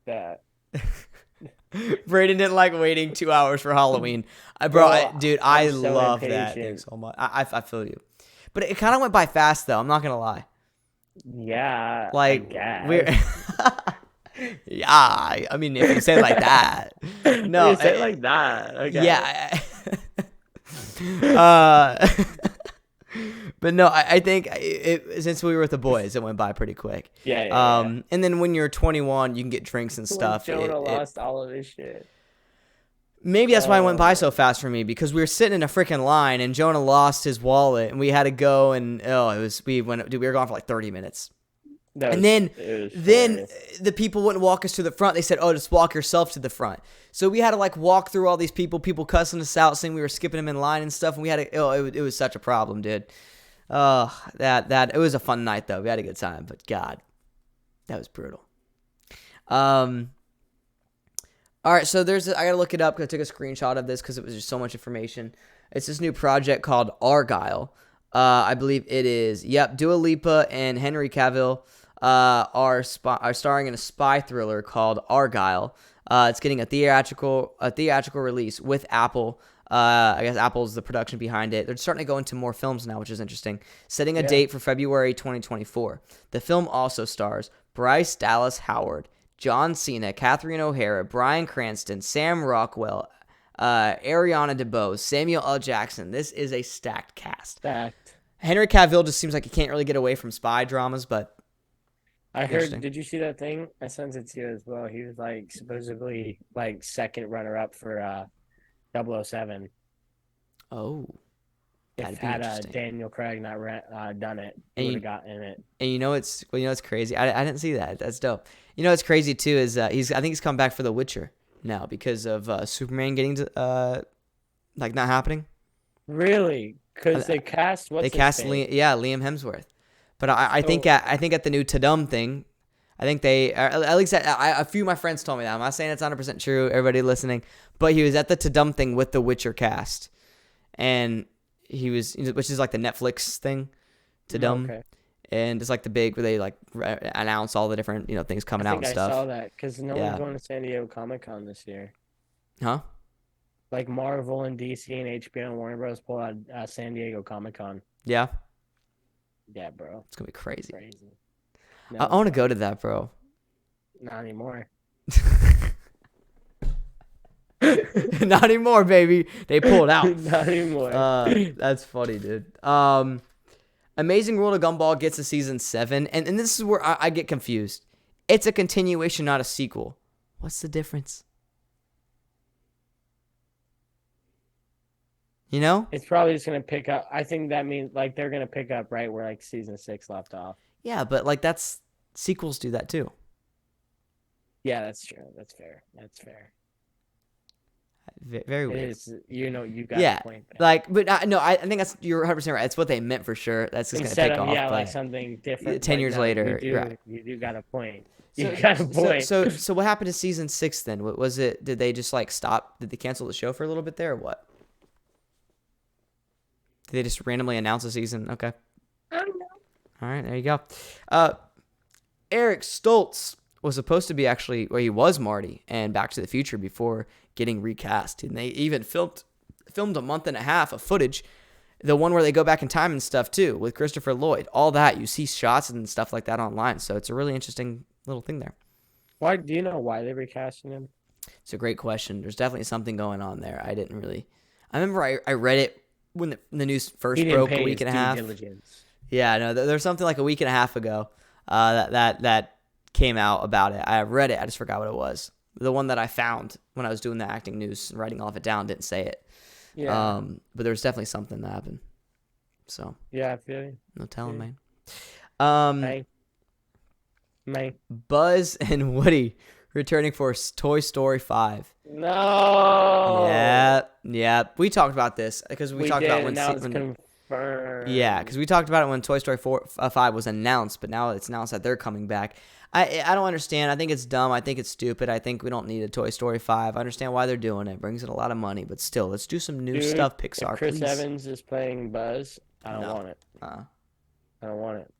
that. Brayden didn't like waiting 2 hours for Halloween. I love that thing so much. I feel you. But it kind of went by fast, though. I'm not going to lie. Yeah. Like, yeah, I mean, if you say it like that. No. You say it like that. Okay. Yeah. But no, I think since we were with the boys, it went by pretty quick. Yeah. And then when you're 21, you can get drinks and stuff. Jonah lost all of his shit. Maybe that's why it went by so fast for me, because we were sitting in a freaking line and Jonah lost his wallet and we had to go and we were gone for like 30 minutes. Then the people wouldn't walk us to the front. They said, "Oh, just walk yourself to the front." So we had to like walk through all these people cussing us out, saying we were skipping them in line and stuff. And we had to. It was such a problem, dude. It was a fun night though. We had a good time, but God, that was brutal. All right, so I gotta look it up because I took a screenshot of this because it was just so much information. It's this new project called Argyle. I believe it is. Yep, Dua Lipa and Henry Cavill are starring in a spy thriller called Argyle. It's getting a theatrical release with Apple. I guess Apple's the production behind it. They're starting to go into more films now, which is interesting. Setting a date for February 2024. The film also stars Bryce Dallas Howard, John Cena, Catherine O'Hara, Bryan Cranston, Sam Rockwell, Ariana DeBose, Samuel L. Jackson. This is a stacked cast. Henry Cavill just seems like he can't really get away from spy dramas, but I heard. Did you see that thing? I sent it to you as well. He was like supposedly like second runner up for 007. Oh, if had Daniel Craig not done it, he would have gotten it. And you know it's crazy. I didn't see that. That's dope. You know what's crazy too is I think he's come back for The Witcher now because of Superman getting not happening. Really? Because they cast Liam Hemsworth. But I think So at the new Tadum thing, I think they, at least a few of my friends told me that. I'm not saying it's 100% true, everybody listening, but he was at the Tadum thing with the Witcher cast. And he was, which is like the Netflix thing, Tadum. okay. And it's like the big, where they like announce all the different, things I coming out think and I stuff. saw that because no one's Yeah. going to San Diego Comic-Con this year. Huh? Like Marvel and DC and HBO and Warner Bros. Pull out San Diego Comic-Con. Yeah. Yeah, bro. It's going to be crazy. Crazy. I No, want to bro. go to that, bro. Not anymore. Not anymore, baby. They pulled out. Not anymore. That's funny, dude. Amazing World of Gumball gets a season 7, and this is where I get confused. It's a continuation, not a sequel. What's the difference? You know? It's probably just gonna pick up. I think that means like they're gonna pick up right where like season 6 left off. Yeah, but like that's sequels do that too. Yeah, that's true. That's fair. That's fair. Very It weird. is. You got Yeah, a point there. like, but no, I think that's you're 100% right. It's what they meant for sure. That's just Instead gonna of take off. like But something different. 10 but years no, later, right. You do got a point. So, You got a point. so what happened to season 6 then? What was it? Did they just like stop? Did they cancel the show for a little bit there, or what? Did they just randomly announce a season? Okay. I don't know. All right, there you go. Eric Stoltz was supposed to be actually, well, he was Marty and Back to the Future before getting recast, and they even filmed a month and a half of footage, the one where they go back in time and stuff too, with Christopher Lloyd. All that, you see shots and stuff like that online, so it's a really interesting little thing there. Why do you know why they recasting him? It's a great question. There's definitely something going on there. I remember I read it when the news first broke a week and a half. Diligence. Yeah, no, there's something like a week and a half ago that came out about it. I read it. I just forgot what it was. The one that I found when I was doing the acting news and writing all of it down didn't say it. Yeah. But there was definitely something that happened. So Yeah, I feel you. no telling, Yeah. man. May. Buzz and Woody returning for Toy Story 5. No. Yeah. We talked about this because we talked did, about when. now it's confirmed. Yeah, because we talked about it when Toy Story 5 was announced, but now it's announced that they're coming back. I don't understand. I think it's dumb. I think it's stupid. I think we don't need a Toy Story 5. I understand why they're doing it. It brings in a lot of money, but still, let's do some new stuff, Pixar, if Chris please. Evans is playing Buzz, I don't No. want it. I don't want it.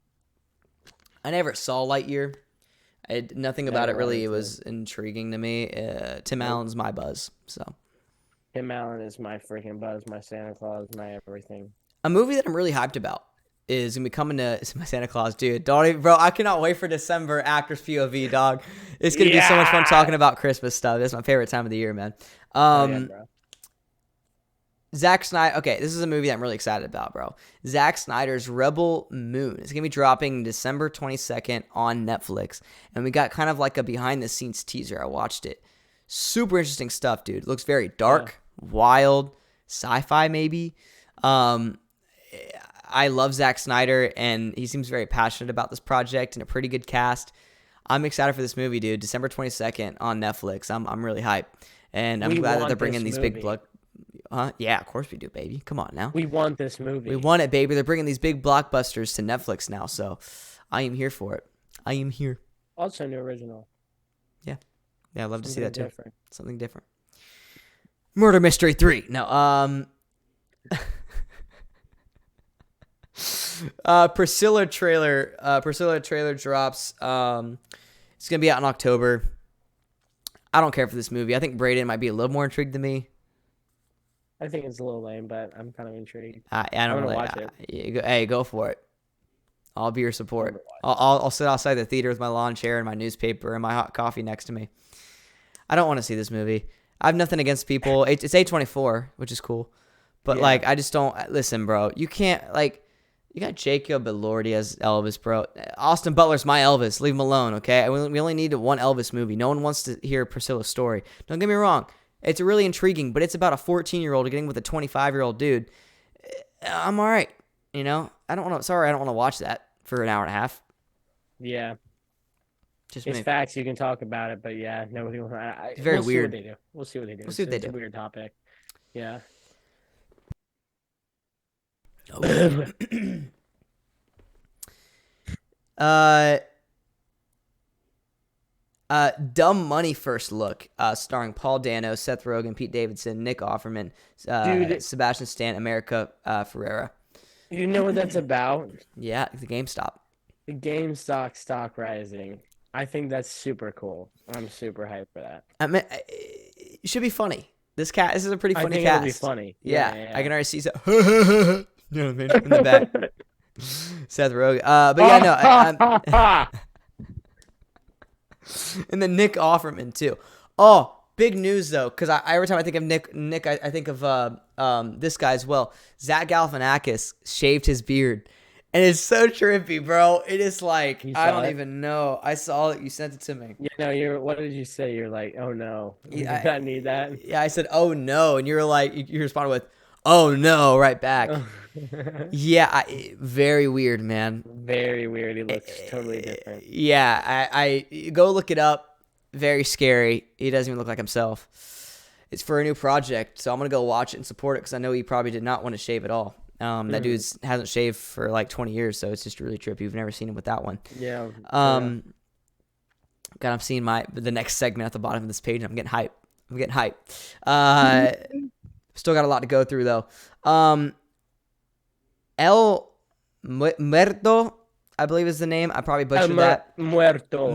I never saw Lightyear. Nothing about it Never really wanted was intriguing to me. Tim Allen's my Buzz, so. Tim Allen is my freaking Buzz, my Santa Claus, my everything. A movie that I'm really hyped about is gonna be coming to my Santa Claus, dude. Bro, I cannot wait for December Actors POV, dog. It's gonna be so much fun talking about Christmas stuff. It's my favorite time of the year, man. Bro. Zack Snyder. Okay, this is a movie that I'm really excited about, bro. Zack Snyder's Rebel Moon. It's gonna be dropping December 22nd on Netflix, and we got kind of like a behind-the-scenes teaser. I watched it. Super interesting stuff, dude. It looks very dark, wild, sci-fi maybe. I love Zack Snyder, and he seems very passionate about this project and a pretty good cast. I'm excited for this movie, dude. December 22nd on Netflix. I'm really hyped, and I'm glad that they're bringing these big blood. Yeah, of course we do, baby. Come on now. We want this movie. We want it, baby. They're bringing these big blockbusters to Netflix now, so I am here for it. I am here. Also, new original. Yeah, I'd love to see that too. Different. Something different. Murder Mystery 3. No, Priscilla trailer drops. It's gonna be out in October. I don't care for this movie. I think Brayden might be a little more intrigued than me. I think it's a little lame, but I'm kind of intrigued. I don't I'm gonna really. watch it. Hey, go for it. I'll be your support. I'll sit outside the theater with my lawn chair and my newspaper and my hot coffee next to me. I don't want to see this movie. I have nothing against people. It's A24, which is cool, but like I just don't listen, bro. You can't like. You got Jacob Elordi as Elvis, bro. Austin Butler's my Elvis. Leave him alone, okay? We only need one Elvis movie. No one wants to hear Priscilla's story. Don't get me wrong. It's really intriguing, but it's about a 14-year-old getting with a 25-year-old dude. I'm all right, you know? I don't want to watch that for an hour and a half. Yeah. Just it's facts. You can talk about it, but yeah, nobody will. It's very weird. We'll see what they do. It's a weird topic. Yeah. Uh, Dumb Money First Look, starring Paul Dano, Seth Rogen, Pete Davidson, Nick Offerman, Dude, Sebastian Stan, America Ferrera. you know what that's about? Yeah, the GameStop. The GameStop stock rising. I think that's super cool. I'm super hyped for that. I mean, it should be funny. This is a pretty I funny think cast. it'll be funny. Yeah, I can already see you know what I mean, in the back. Seth Rogen. But yeah, no. And then Nick Offerman too. Oh, big news though, because every time I think of Nick, I think of this guy as well. Zach Galifianakis shaved his beard, and it's so trippy, bro. It is like I don't even know. I saw it. You sent it to me. You know, what did you say? You're like, oh no, I need that. Yeah, I said, oh no, and you're like, you responded with, oh no, right back. Yeah, very weird, man. Very weird. He looks totally different. Yeah, I go look it up. Very scary. He doesn't even look like himself. It's for a new project, so I'm gonna go watch it and support it because I know he probably did not want to shave at all. That dude hasn't shaved for like 20 years, so it's just really trippy. You've never seen him with that one. Yeah. God, I'm seeing the next segment at the bottom of this page. I'm getting hype. Still got a lot to go through though. El Muerto, I believe is the name. I probably butchered that. Muerto.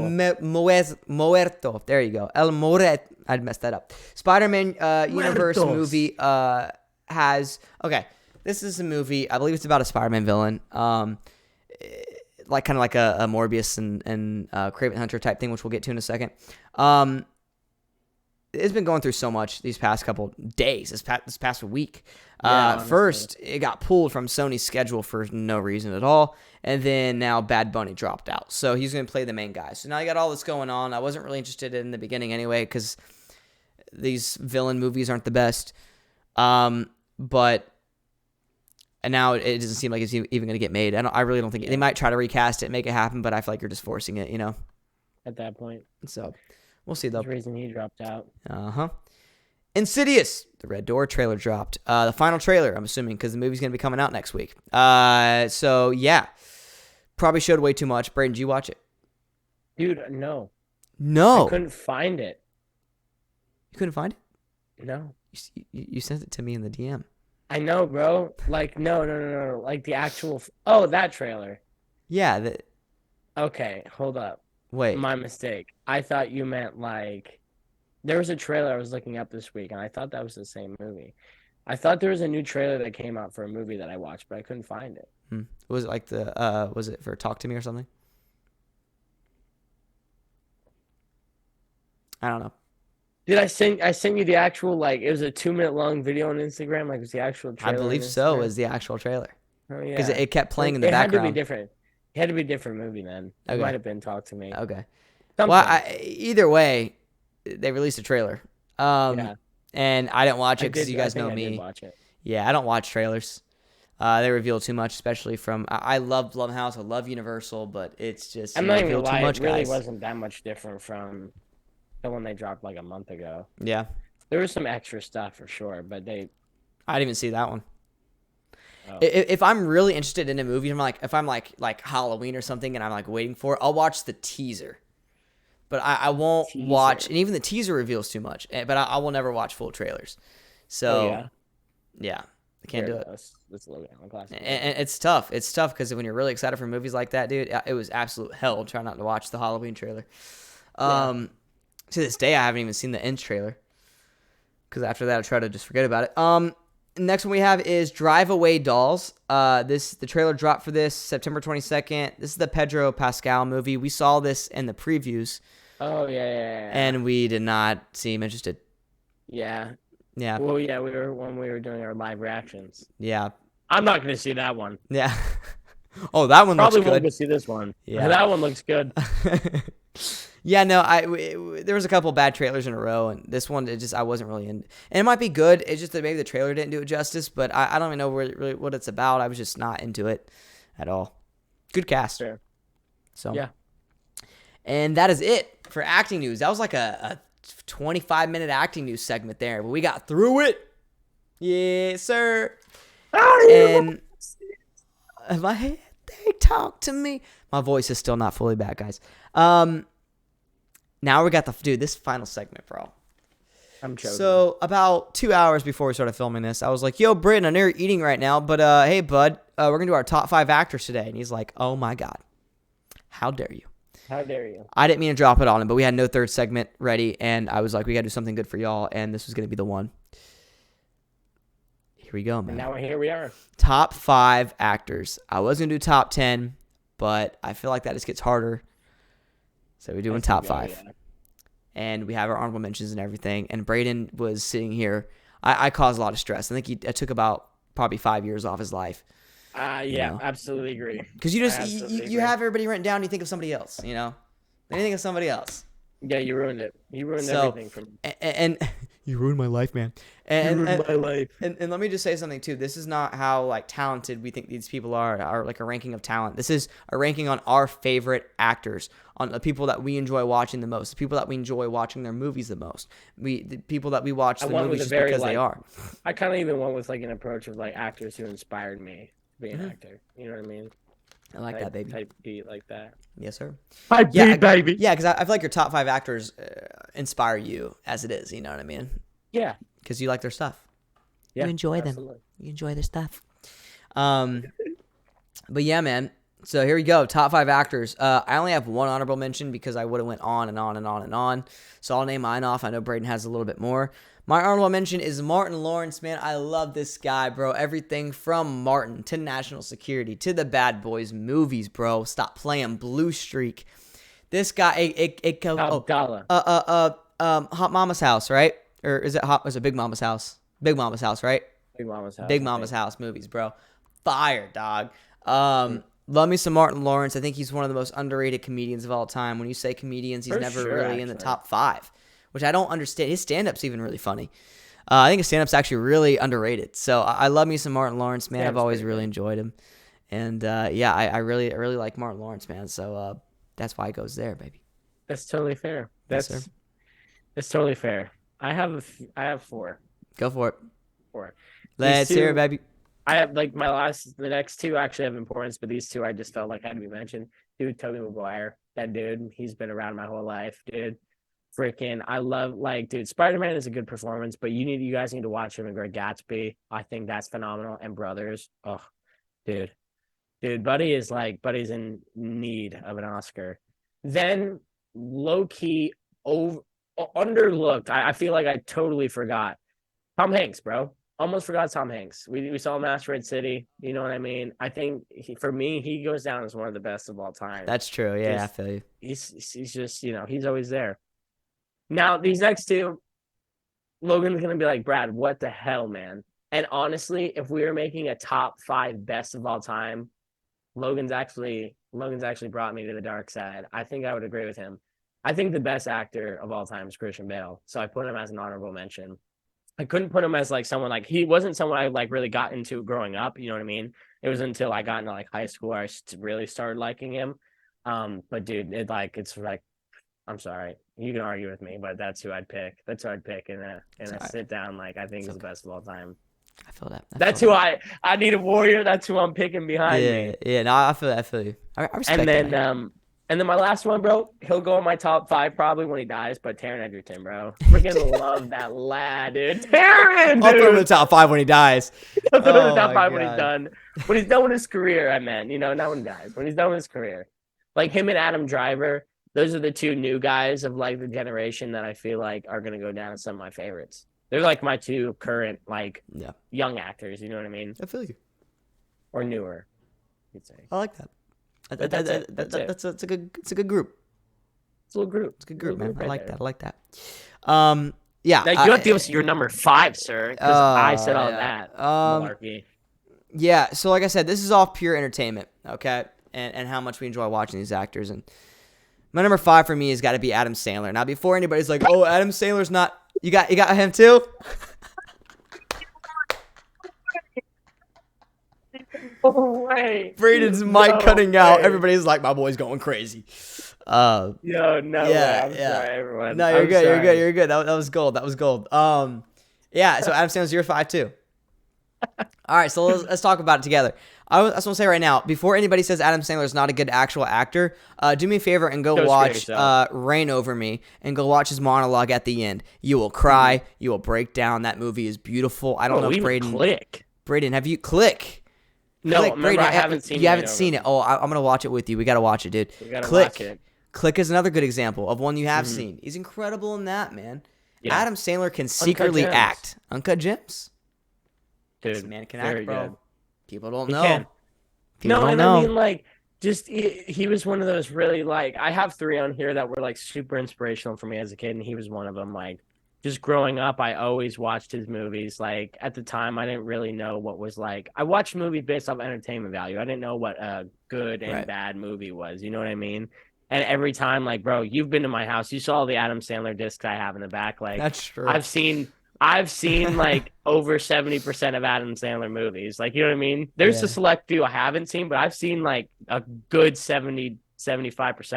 Muerto. There you go. El Moret. I'd messed that up. Spider-Man universe movie has... Okay, this is a movie. I believe it's about a Spider-Man villain. Like kind of like a Morbius and Kraven Hunter type thing, which we'll get to in a second. It's been going through so much these past couple days, this past week. First, it got pulled from Sony's schedule for no reason at all, and then now Bad Bunny dropped out. So he's going to play the main guy. So now you got all this going on. I wasn't really interested in the beginning anyway because these villain movies aren't the best. But and now it doesn't seem like it's even going to get made. I really don't think they might try to recast it and make it happen, but I feel like you're just forcing it, you know? At that point. So... we'll see, though. There's a reason he dropped out. Insidious. The Red Door trailer dropped. The final trailer, I'm assuming, because the movie's going to be coming out next week. So, yeah. Probably showed way too much. Brayden, did you watch it? Dude, no. No. I couldn't find it. You couldn't find it? No. You sent it to me in the DM. I know, bro. Like, no. Like, the actual... Oh, that trailer. Yeah. Okay, hold up. Wait. My mistake. I thought you meant like there was a trailer I was looking up this week, and I thought that was the same movie. I thought there was a new trailer that came out for a movie that I watched, but I couldn't find it. Was it like was it for Talk to Me or something? I don't know. Did I sent you the actual, like, it was a 2-minute long video on Instagram, like it was the actual trailer? I believe so. It was the actual trailer. Oh yeah. Because it kept playing in the background. It had to be different. It had to be a different movie then. It might have been Talk to Me. Okay. Something. Well, either way, they released a trailer. Yeah. And I didn't watch it because you guys know I me. did watch it. Yeah, I don't watch trailers. They reveal too much, especially from... I love Blumhouse. I love Universal, but it's just... I'm not even reveal gonna lie. too much, It really guys. wasn't that much different from the one they dropped like a month ago. Yeah. There was some extra stuff for sure, but I didn't even see that one. Oh. If I'm really interested in a movie, if I'm like Halloween or something, and I'm like waiting for it, I'll watch the teaser. But I won't watch, and even the teaser reveals too much. But I will never watch full trailers. So yeah, I can't do it. It's Logan, and it's tough. It's tough because when you're really excited for movies like that, dude, it was absolute hell trying not to watch the Halloween trailer. To this day, I haven't even seen the end trailer. Because after that, I try to just forget about it. Next one we have is Drive Away Dolls. The trailer dropped for this September 22nd. This is the Pedro Pascal movie. We saw this in the previews. Oh yeah. And we did not seem interested. Yeah. Yeah. Well, yeah, we were doing our live reactions. Yeah. I'm not gonna see that one. Yeah. Oh, that one probably looks good. Won't go see this one. Yeah. That one looks good. Yeah, no, there was a couple bad trailers in a row, and this one I wasn't really in. And it might be good. It's just that maybe the trailer didn't do it justice, but I don't even know really what it's about. I was just not into it at all. Good cast. Fair. So yeah. And that is it for acting news. That was like a 25-minute acting news segment there, but we got through it. Yes, sir. And my head, they talk to me. My voice is still not fully back, guys. Now we got this final segment, bro. I'm joking. So about 2 hours before we started filming this, I was like, yo, Brayden, I know you're eating right now, but hey, bud, we're going to do our top 5 actors today. And he's like, oh, my God. How dare you? How dare you? I didn't mean to drop it on him, but we had no third segment ready, and I was like, we got to do something good for y'all, and this was going to be the one. Here we go, man. And now here we are. Top 5 actors. I was going to do top 10, but I feel like that just gets harder. So we're doing top 5. Yeah. And we have our honorable mentions and everything. And Brayden was sitting here. I caused a lot of stress. I think I took about probably 5 years off his life. Yeah, absolutely agree. Because you have everybody written down and you think of somebody else, you know? Then you think of somebody else. Yeah, you ruined it. You ruined everything for me. And you ruined my life, man. You ruined my life. And let me just say something, too. This is not how, like, talented we think these people are like a ranking of talent. This is a ranking on our favorite actors, on the people that we enjoy watching the most, the people that we enjoy watching their movies the most, the people that we watch the movies just because they are. I kind of even went with, like, an approach of, like, actors who inspired me to be an actor. You know what I mean? I like that, baby. Type beat like that. Yes, sir. Type beat, baby. Yeah, because I feel like your top 5 actors inspire you as it is. You know what I mean? Yeah. Because you like their stuff. Yeah, you enjoy absolutely. them. You enjoy their stuff. But yeah, man. So here we go. Top 5 actors. I only have one honorable mention because I would have went on and on and on and on. So I'll name mine off. I know Brayden has a little bit more. My honorable mention is Martin Lawrence, man. I love this guy, bro. Everything from Martin to National Security to the Bad Boys movies, bro. Stop playing Blue Streak. This guy, Hot Mama's House, right? Or is it Big Mama's House? Big Mama's House, right? Big Mama's House. Big Mama's House movies, bro. Fire, dog. Love me some Martin Lawrence. I think he's one of the most underrated comedians of all time. When you say comedians, he's never really in the top 5. Which I don't understand. His stand-up's even really funny. I think his stand-up's actually really underrated. So I love me some Martin Lawrence, man. I've always really enjoyed him. And yeah, I really like Martin Lawrence, man. So that's why it goes there, baby. That's totally fair. That's totally fair. I have 4. Go for it. 4. Let's hear it, baby. I have like the next 2 actually have importance, but these 2 I just felt like had to be mentioned. Dude, Tobey Maguire. That dude, he's been around my whole life, dude. Freaking, I love, like, dude, Spider-Man is a good performance, but you guys need to watch him in Great Gatsby. I think that's phenomenal. And Brothers, oh, dude, Buddy's in need of an Oscar. Then low-key underlooked. I feel like I totally forgot Tom Hanks, bro. Almost forgot Tom Hanks. We saw him in ASTEROID CITY. You know what I mean? I think for me, he goes down as one of the best of all time. That's true. Yeah, I feel you. He's just, he's always there. Now, these next 2, Logan's going to be like, Brad, what the hell, man? And honestly, if we were making a top 5 best of all time, Logan's actually brought me to the dark side. I think I would agree with him. I think the best actor of all time is Christian Bale. So I put him as an honorable mention. I couldn't put him as like someone like he wasn't someone I like really got into growing up. You know what I mean? It was until I got into like high school I really started liking him. But dude, it's like, I'm sorry, you can argue with me, but that's who I'd pick. That's who I'd pick in a sit down. Like I think he's the best of all time. I feel that. That's who I need a warrior. That's who I'm picking behind me. Yeah. No, I feel you. I respect that. And then my last one, bro, he'll go in my top 5 probably when he dies, but Taron Egerton, bro. Freaking love that lad, dude. Taron, dude. I'll put him in the top 5 when he dies. I'll put him in the top 5 when he's done. When he's done with his career, I meant. Not when he dies. When he's done with his career. Like him and Adam Driver, those are the 2 new guys of like the generation that I feel like are going to go down as some of my favorites. They're like my 2 current, like, young actors. You know what I mean? I feel you. Or newer, you'd say. I like that. That's a good group. It's a little group. It's a good group, man. Right I like there. that. I like that. Yeah. Now, you have to give us your number 5, sir, because I said all that. Malarkey. Yeah. So, like I said, this is all pure entertainment, okay, and how much we enjoy watching these actors. And my number 5 for me has got to be Adam Sandler. Now, before anybody's like, "Oh, Adam Sandler's not," you got him too. Oh, wait. Brayden's mic cutting out. Everybody's like, my boy's going crazy. Yo, no way. I'm sorry, everyone. No, you're good. You're good. That was gold. Yeah, so Adam Sandler's your 5 too. All right, so let's talk about it together. That's what I'm saying right now. Before anybody says Adam Sandler is not a good actual actor, do me a favor and go Go watch screw yourself. Reign Over Me and go watch his monologue at the end. You will cry. You will break down. That movie is beautiful. I don't know if Brayden, have you Click? No, Click, remember, Brayden, I haven't seen. You haven't seen it. Oh, I'm gonna watch it with you. We gotta watch it, dude. We gotta Click. watch it. Click is another good example of one you have seen. He's incredible in that, man. Yeah. Adam Sandler can secretly Gems. act. Uncut Gems. Dude, This man can very act, bro. good. People don't He know. can. People No, don't and know. I mean, like, just he was one of those really, like, I have 3 on here that were like super inspirational for me as a kid, and he was one of them. Like, just growing up, I always watched his movies. Like, at the time, I didn't really know what was like. I watched movies based off entertainment value. I didn't know what a good and bad movie was. You know what I mean? And every time, like, bro, you've been to my house. You saw the Adam Sandler discs I have in the back. Like, That's true. I've seen like over 70% of Adam Sandler movies. Like, you know what I mean? There's a select few I haven't seen, but I've seen like a good 75%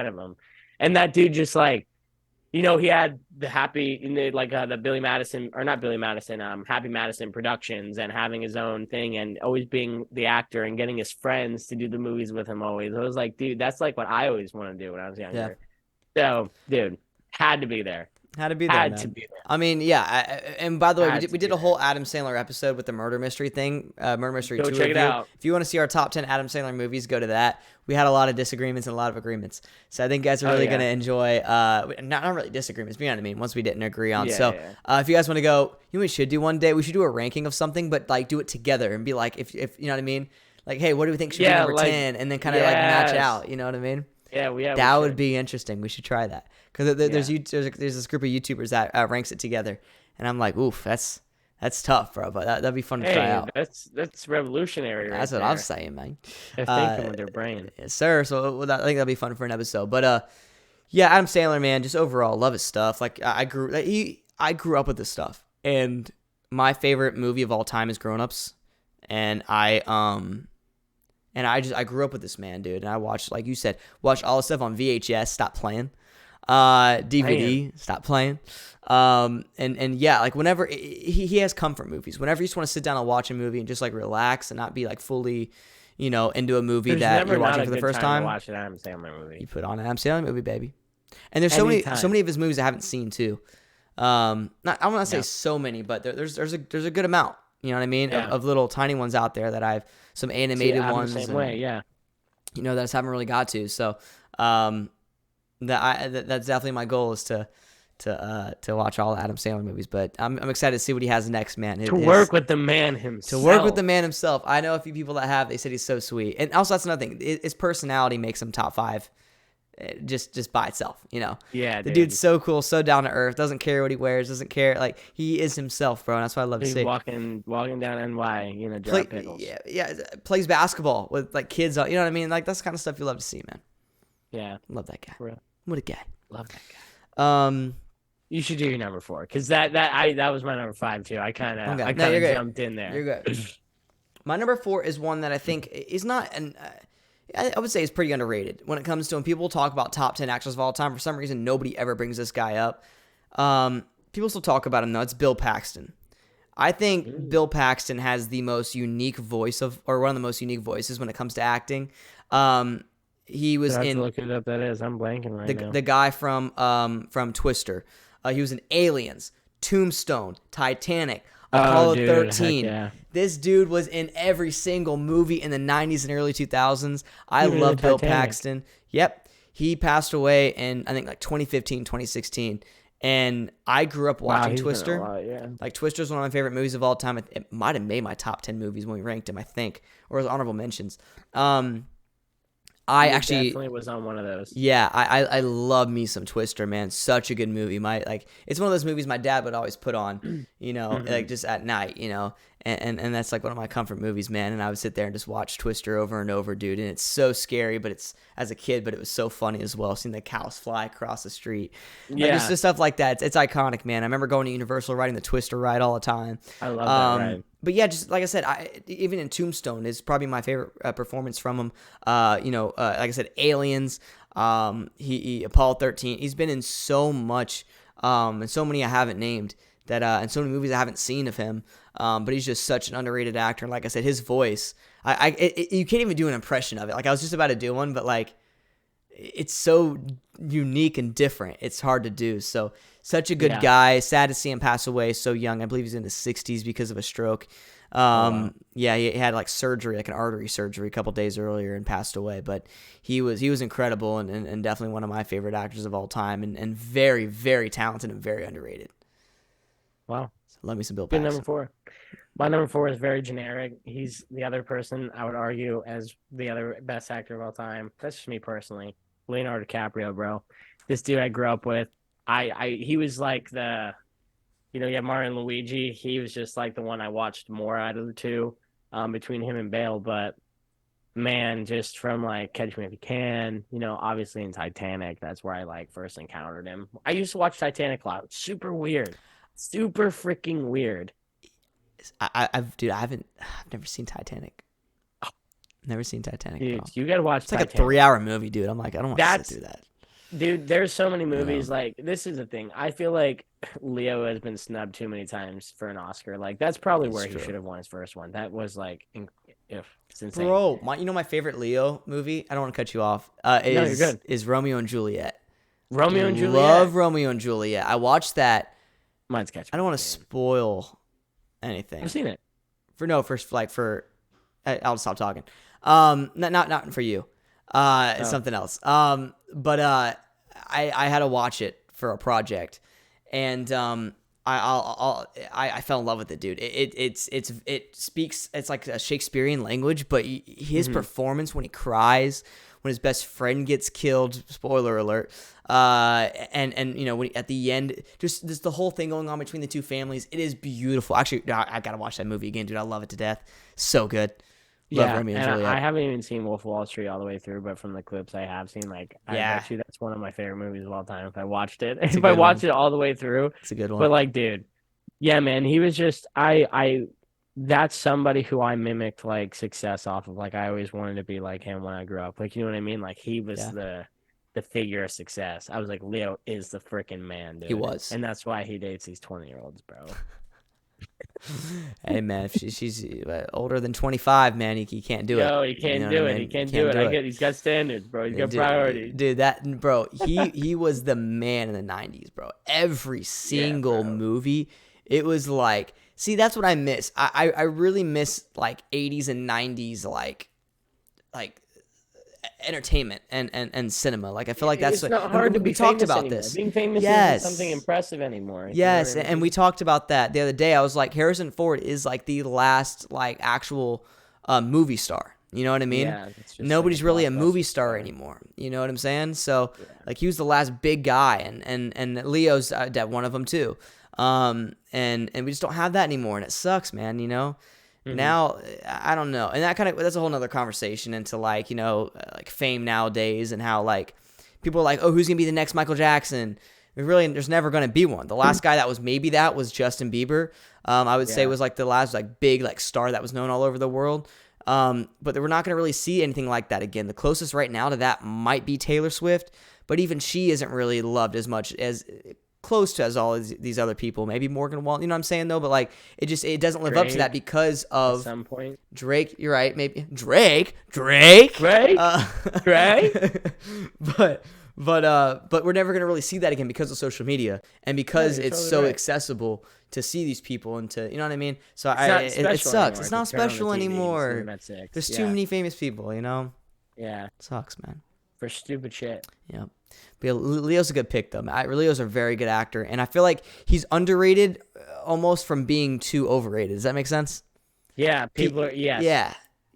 of them. And that dude just like, you know, he had the the Billy Madison, or not Billy Madison, Happy Madison Productions, and having his own thing and always being the actor and getting his friends to do the movies with him always. I was like, dude, that's like what I always wanted to do when I was younger. So, dude, had to be there. Had to be there, man. I mean, yeah. And by the way, we did a whole Adam Sandler episode with the Murder Mystery thing, Murder Mystery 2 Go check it out. If you want to see our top 10 Adam Sandler movies, go to that. We had a lot of disagreements and a lot of agreements. So I think you guys are really going to enjoy, not really disagreements, but you know what I mean, once we didn't agree on. If you guys want to go, you know what we should do one day? We should do a ranking of something, but like do it together and be like, if you know what I mean? Like, hey, what do we think should be number 10? And then kind of like match out, you know what I mean? Yeah, that would be interesting. We should try that because there's this group of YouTubers that ranks it together, and I'm like, oof, that's tough, bro. But that'd be fun to try out. That's revolutionary. That's what I'm saying, man. They're thinking with their brain, yes, sir. So I think that'd be fun for an episode. But yeah, Adam Sandler, man, just overall love his stuff. Like I grew up with this stuff, and my favorite movie of all time is Grown Ups, and I grew up with this man, dude. And I watched, like you said, all the stuff on VHS, stop playing. DVD, stop playing. And yeah, like whenever he has comfort movies. Whenever you just want to sit down and watch a movie and just like relax and not be like fully, into a movie that you're watching for the first time. Watch an Adam Sandler movie. You put on an Adam Sandler movie, baby. And there's so many of his movies I haven't seen too. I want to say so many, but there's a good amount. You know what I mean? Yeah. Of little tiny ones out there that I've some animated ones. Same way, yeah. That I just haven't really got to. So, that's definitely my goal is to watch all Adam Sandler movies. But I'm excited to see what he has next, man. Work with the man himself. I know a few people that have. They said he's so sweet, and also that's another thing. His personality makes him top 5. Just by itself, Yeah, the dude's so cool, so down to earth, doesn't care what he wears, doesn't care, like he is himself, bro, and that's what I love to see. Walking down NY, drop pickles. Yeah, plays basketball with like kids, you know what I mean? Like that's the kind of stuff you love to see, man. Yeah, love that guy. Real. What a guy. Love that guy. You should do your number 4 because that was my number 5 too. I kind of jumped in there. You're good. My number 4 is one that I think is not an. I would say it's pretty underrated when it comes to when people talk about top 10 actors of all time. For some reason, nobody ever brings this guy up. People still talk about him, though. It's Bill Paxton. I think Bill Paxton has the most unique voice or one of the most unique voices when it comes to acting. He was in. Look it up. That is, I'm blanking right now. The guy from Twister. He was in Aliens, Tombstone, Titanic, Apollo 13. Yeah. This dude was in every single movie in the 90s and early 2000s. I love Bill Paxton. Yep. He passed away in, I think, like 2015, 2016. And I grew up watching Twister. Like, Twister's one of my favorite movies of all time. It might have made my top 10 movies when we ranked him, I think. Or as honorable mentions. I actually definitely was on one of those. Yeah, I love me some Twister, man. Such a good movie. It's one of those movies my dad would always put on, like just at night, and that's like one of my comfort movies, man. And I would sit there and just watch Twister over and over, dude. And it's so scary, but it's as a kid, but it was so funny as well. Seeing the cows fly across the street, just stuff like that. It's iconic, man. I remember going to Universal riding the Twister ride all the time. I love that ride. But yeah, just like I said, even in Tombstone is probably my favorite performance from him. Like I said, Aliens, he Apollo 13. He's been in so much, and so many I haven't named and so many movies I haven't seen of him. But he's just such an underrated actor. And like I said, his voice, you can't even do an impression of it. Like I was just about to do one, but like it's so unique and different. It's hard to do. So such a good guy. Sad to see him pass away so young. I believe he's in his 60s because of a stroke. Wow. Yeah, he had like surgery, like an artery surgery a couple days earlier and passed away. But he was incredible and definitely one of my favorite actors of all time and very, very talented and very underrated. Wow. So love me some Bill Good Paxton. number 4. My number 4 is very generic. He's the other person I would argue as the other best actor of all time. That's just me personally. Leonardo DiCaprio, bro. This dude I grew up with. He was like the, you have Mario and Luigi. He was just like the one I watched more out of the two, between him and Bale. But man, just from like Catch Me If You Can, obviously in Titanic, that's where I like first encountered him. I used to watch Titanic a lot. Super weird, super freaking weird. I've never seen Titanic. Never seen Titanic. Dude, you gotta watch. It's like a 3-hour movie, dude. I'm like, I don't want to sit through that. Dude, there's so many movies. Like, this is the thing. I feel like Leo has been snubbed too many times for an Oscar. Like, that's probably where he should have won his first one. That was like, it's insane. Bro, my favorite Leo movie. I don't want to cut you off. Is Romeo and Juliet. Romeo and Juliet. Love Romeo and Juliet. I watched that. Mine's Catch Me. I don't want to spoil anything. I've seen it. I'll stop talking. Not for you. It's something else. But I had to watch it for a project, and I fell in love with it, dude. It speaks. It's like a Shakespearean language, but his performance when he cries, when his best friend gets killed. Spoiler alert. And when at the end, just the whole thing going on between the two families. It is beautiful. Actually, I gotta watch that movie again, dude. I love it to death. So good. Yeah, and I haven't even seen Wolf of Wall Street all the way through, but from the clips I have seen, I bet you that's one of my favorite movies of all time. If I watched it, if I watched it all the way through, it's a good one. But like, dude, yeah, man, he was just that's somebody who I mimicked like success off of. Like, I always wanted to be like him when I grew up. Like, you know what I mean? Like, he was the figure of success. I was like, Leo is the freaking man, dude. He was, and that's why he dates these 20-year-olds, bro. Hey man, if she's older than 25, man, he can't do it. No, he can't do it. He can't do it. He's got standards, bro. He's got priorities. Dude, he was the man in the 90s, bro. Every single movie, it was like, see, that's what I miss. I really miss like 80s and 90s like entertainment and cinema. Like, I feel like that's it's not hard to be talked famous about anymore. this. Being famous isn't something impressive anymore. Yes, you know what I mean? and we talked about that the other day. I was like, Harrison Ford is like the last like actual movie star. You know what I mean? Yeah, nobody's like really a movie star anymore. You know what I'm saying? So like, he was the last big guy, and Leo's one of them too. And we just don't have that anymore, and it sucks, man. Now, I don't know. And that's a whole nother conversation into like, like fame nowadays and how like people are like, oh, who's going to be the next Michael Jackson? There's never going to be one. The last guy that was Justin Bieber. I would say was like the last like big like star that was known all over the world. But we're not going to really see anything like that again. The closest right now to that might be Taylor Swift, but even she isn't really loved as much as close to as all these other people. Maybe Morgan Wallen, you know what I'm saying though? But like, it doesn't live up to that because of at some point. Drake. You're right, maybe Drake. But we're never gonna really see that again because of social media and because it's totally so accessible to see these people and to, you know what I mean? So it sucks. Anymore. It's not special anymore. There's too many famous people, Yeah, it sucks, man. For stupid shit. Yeah. But Leo's a good pick, though. Leo's a very good actor, and I feel like he's underrated almost from being too overrated. Does that make sense? Yeah, people are, yes.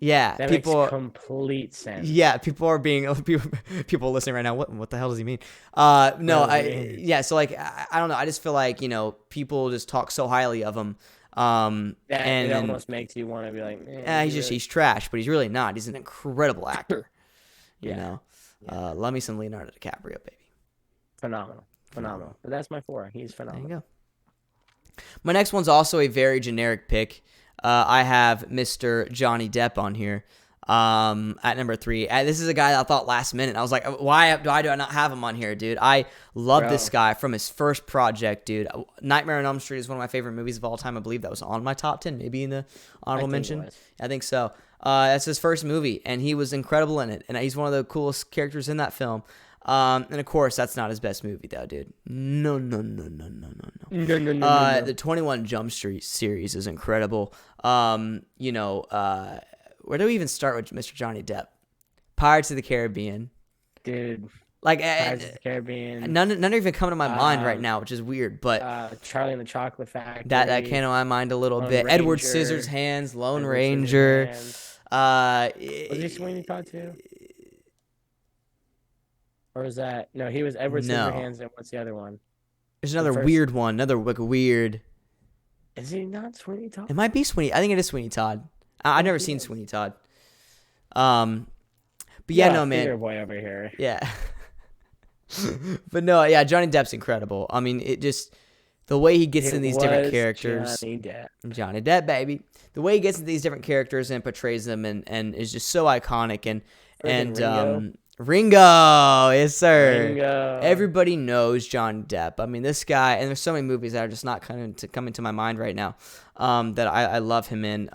Yeah. That makes complete sense. Yeah, people people listening right now, what the hell does he mean? So like, I don't know. I just feel like, people just talk so highly of him. And it almost makes you want to be like, he's trash, but he's really not. He's an incredible actor. You know? Love me some Leonardo DiCaprio, baby. Phenomenal. But that's my 4. He's phenomenal. There you go. My next one's also a very generic pick. I have Mr. Johnny Depp on here. At number 3. This is a guy that I thought last minute. I was like, why do I not have him on here, dude? I love this guy from his first project, dude. Nightmare on Elm Street is one of my favorite movies of all time. I believe that was on my top 10, maybe in the honorable mention. I think so. That's his first movie, and he was incredible in it. And he's one of the coolest characters in that film. And of course, that's not his best movie, though, dude. No. The 21 Jump Street series is incredible. Where do we even start with Mr. Johnny Depp? Pirates of the Caribbean, dude. Like Pirates of the Caribbean. None are even coming to my mind right now, which is weird. But Charlie and the Chocolate Factory. That came to my mind a little bit. Ranger, Edward Scissorhands, Lone Ranger. Was he Sweeney Todd too? Or was that no? He was Edward Scissorhands, and what's the other one? There's another weird one. Another like weird. Is he not Sweeney Todd? It might be Sweeney. I think it is Sweeney Todd. I've never seen Sweeney Todd. But yeah, no, man. Boy over here. Yeah. But no, yeah, Johnny Depp's incredible. I mean, it just the way he gets in these different characters. Johnny Depp, baby. The way he gets in these different characters and portrays them and is just so iconic and Ringo, yes sir. Ringo. Everybody knows Johnny Depp. I mean, this guy, and there's so many movies that are just not coming to my mind right now. That I love him in.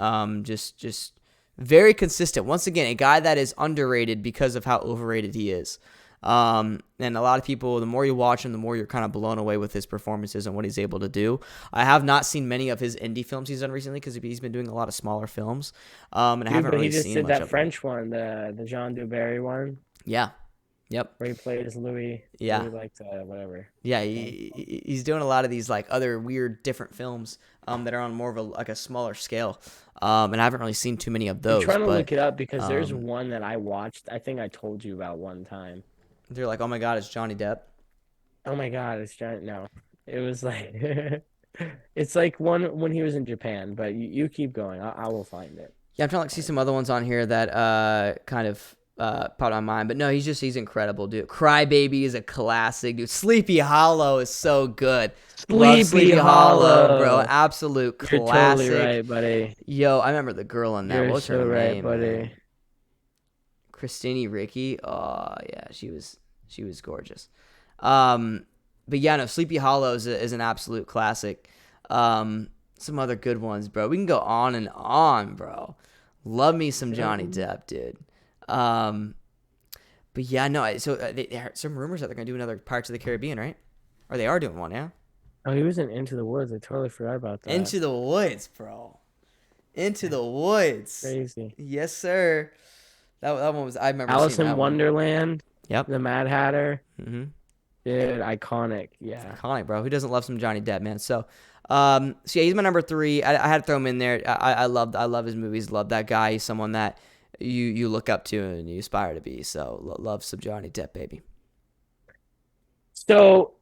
Just very consistent. Once again, a guy that is underrated because of how overrated he is. And a lot of people, the more you watch him, the more you're kind of blown away with his performances and what he's able to do. I have not seen many of his indie films he's done recently because he's been doing a lot of smaller films. And I haven't really seen much of he just did that French one, the Jean Dubarry one. Yeah. Yep. Where he plays Louis. Yeah. Louis whatever. Yeah, he's doing a lot of these like other weird different films that are on more of a smaller scale. And I haven't really seen too many of those. I'm trying to look it up because there's one that I watched. I think I told you about one time. They're like, oh my God, it's Johnny Depp. Oh my God, it's Johnny. No, it was like it's like one when he was in Japan. But you keep going. I will find it. Yeah, I'm trying to see some other ones on here that kind of popped on mine. But no, he's incredible, dude. Crybaby is a classic, dude. Sleepy Hollow is so good. Sleepy Hollow, bro. Absolute classic. You're totally right, buddy. Yo, I remember the girl in that. What's her name? Buddy. Man? Christine Ricci. Oh yeah, she was gorgeous. But yeah, no, Sleepy Hollow is an absolute classic. Some other good ones, bro. We can go on and on, bro. Love me some Johnny Depp, dude. But yeah, no. So there are some rumors that they're gonna do another Pirates of the Caribbean, right? Or they are doing one, yeah. Oh, he was in Into the Woods. I totally forgot about that. Into the Woods, bro. Into the Woods. Crazy. Yes, sir. That one was. I remember. Alice seeing in that Wonderland. One. Yep. The Mad Hatter. Mm-hmm. Dude, iconic. Yeah. Iconic, bro. Who doesn't love some Johnny Depp, man? So yeah, he's my number 3. I had to throw him in there. I love his movies. Love that guy. He's someone that you look up to and you aspire to be. So love some Johnny Depp, baby. So,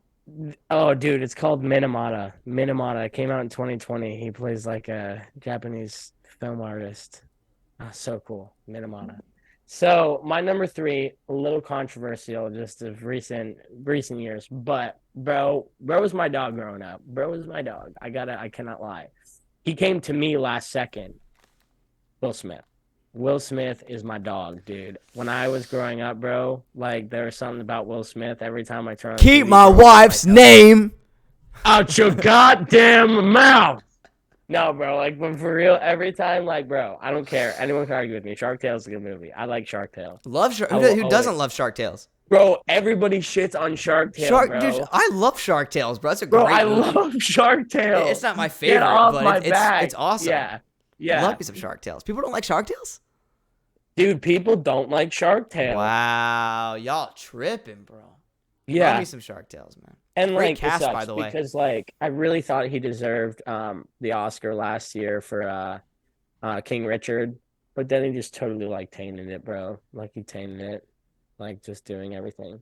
oh, dude, it's called Minamata. Minamata. It came out in 2020. He plays like a Japanese film artist. Oh, so cool. Minamata. So my number 3, a little controversial, just of recent years, but bro was my dog growing up. Bro was my dog. I cannot lie. He came to me last second. Will Smith. Will Smith is my dog, dude. When I was growing up, bro, like there was something about Will Smith. Every time I turn on keep TV, my wife's name out your goddamn mouth. No, bro, like, but for real, every time, like, bro, I don't care. Anyone can argue with me. Shark Tale is a good movie. I like Shark Tale. Love Shark. Who doesn't love Shark Tales? Bro, everybody shits on Shark Tale, bro. Dude, I love Shark Tales, bro. That's a bro, great I movie. love Shark Tale. It's not my favorite, Get off but my back. it's awesome. Yeah. I love me some Shark Tales. People don't like Shark Tales? Dude, people don't like Shark Tale. Wow. Y'all tripping, bro. Yeah. Love me some Shark Tales, man. And great like, cast, it sucks by the way. because like I really thought he deserved the Oscar last year for King Richard, but then he just totally like tainted it, bro. Like he tainted it, like just doing everything.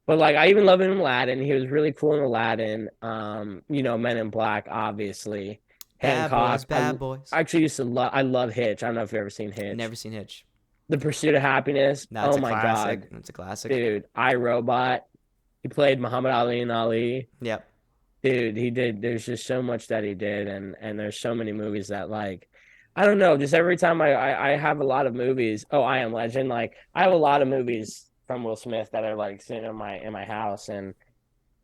But like I even love him in Aladdin. He was really cool in Aladdin. Men in Black, obviously. Hancock. Bad boys. I actually used to love. I love Hitch. I don't know if you've ever seen Hitch. Never seen Hitch. The Pursuit of Happiness. That's oh my god, it's a classic, dude. iRobot. He played Muhammad Ali and Ali. Yep. Dude, he did. There's just so much that he did, and there's so many movies that like I don't know. Just every time I have a lot of movies. Oh, I Am Legend. Like I have a lot of movies from Will Smith that are like sitting in my house, and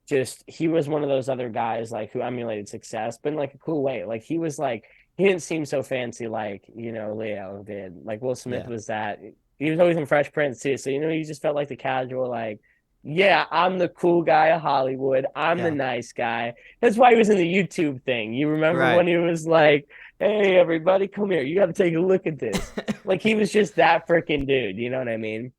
just he was one of those other guys like who emulated success, but in like a cool way. Like he was like he didn't seem so fancy like Leo did. Like Will Smith Yeah. was that. He was always in Fresh Prince too, so you just felt like the casual like. Yeah, I'm the cool guy of Hollywood. I'm the Yeah. nice guy. That's why he was in the YouTube thing. You remember Right. when he was like, "Hey, everybody, come here. You got to take a look at this." Like he was just that freaking dude. You know what I mean?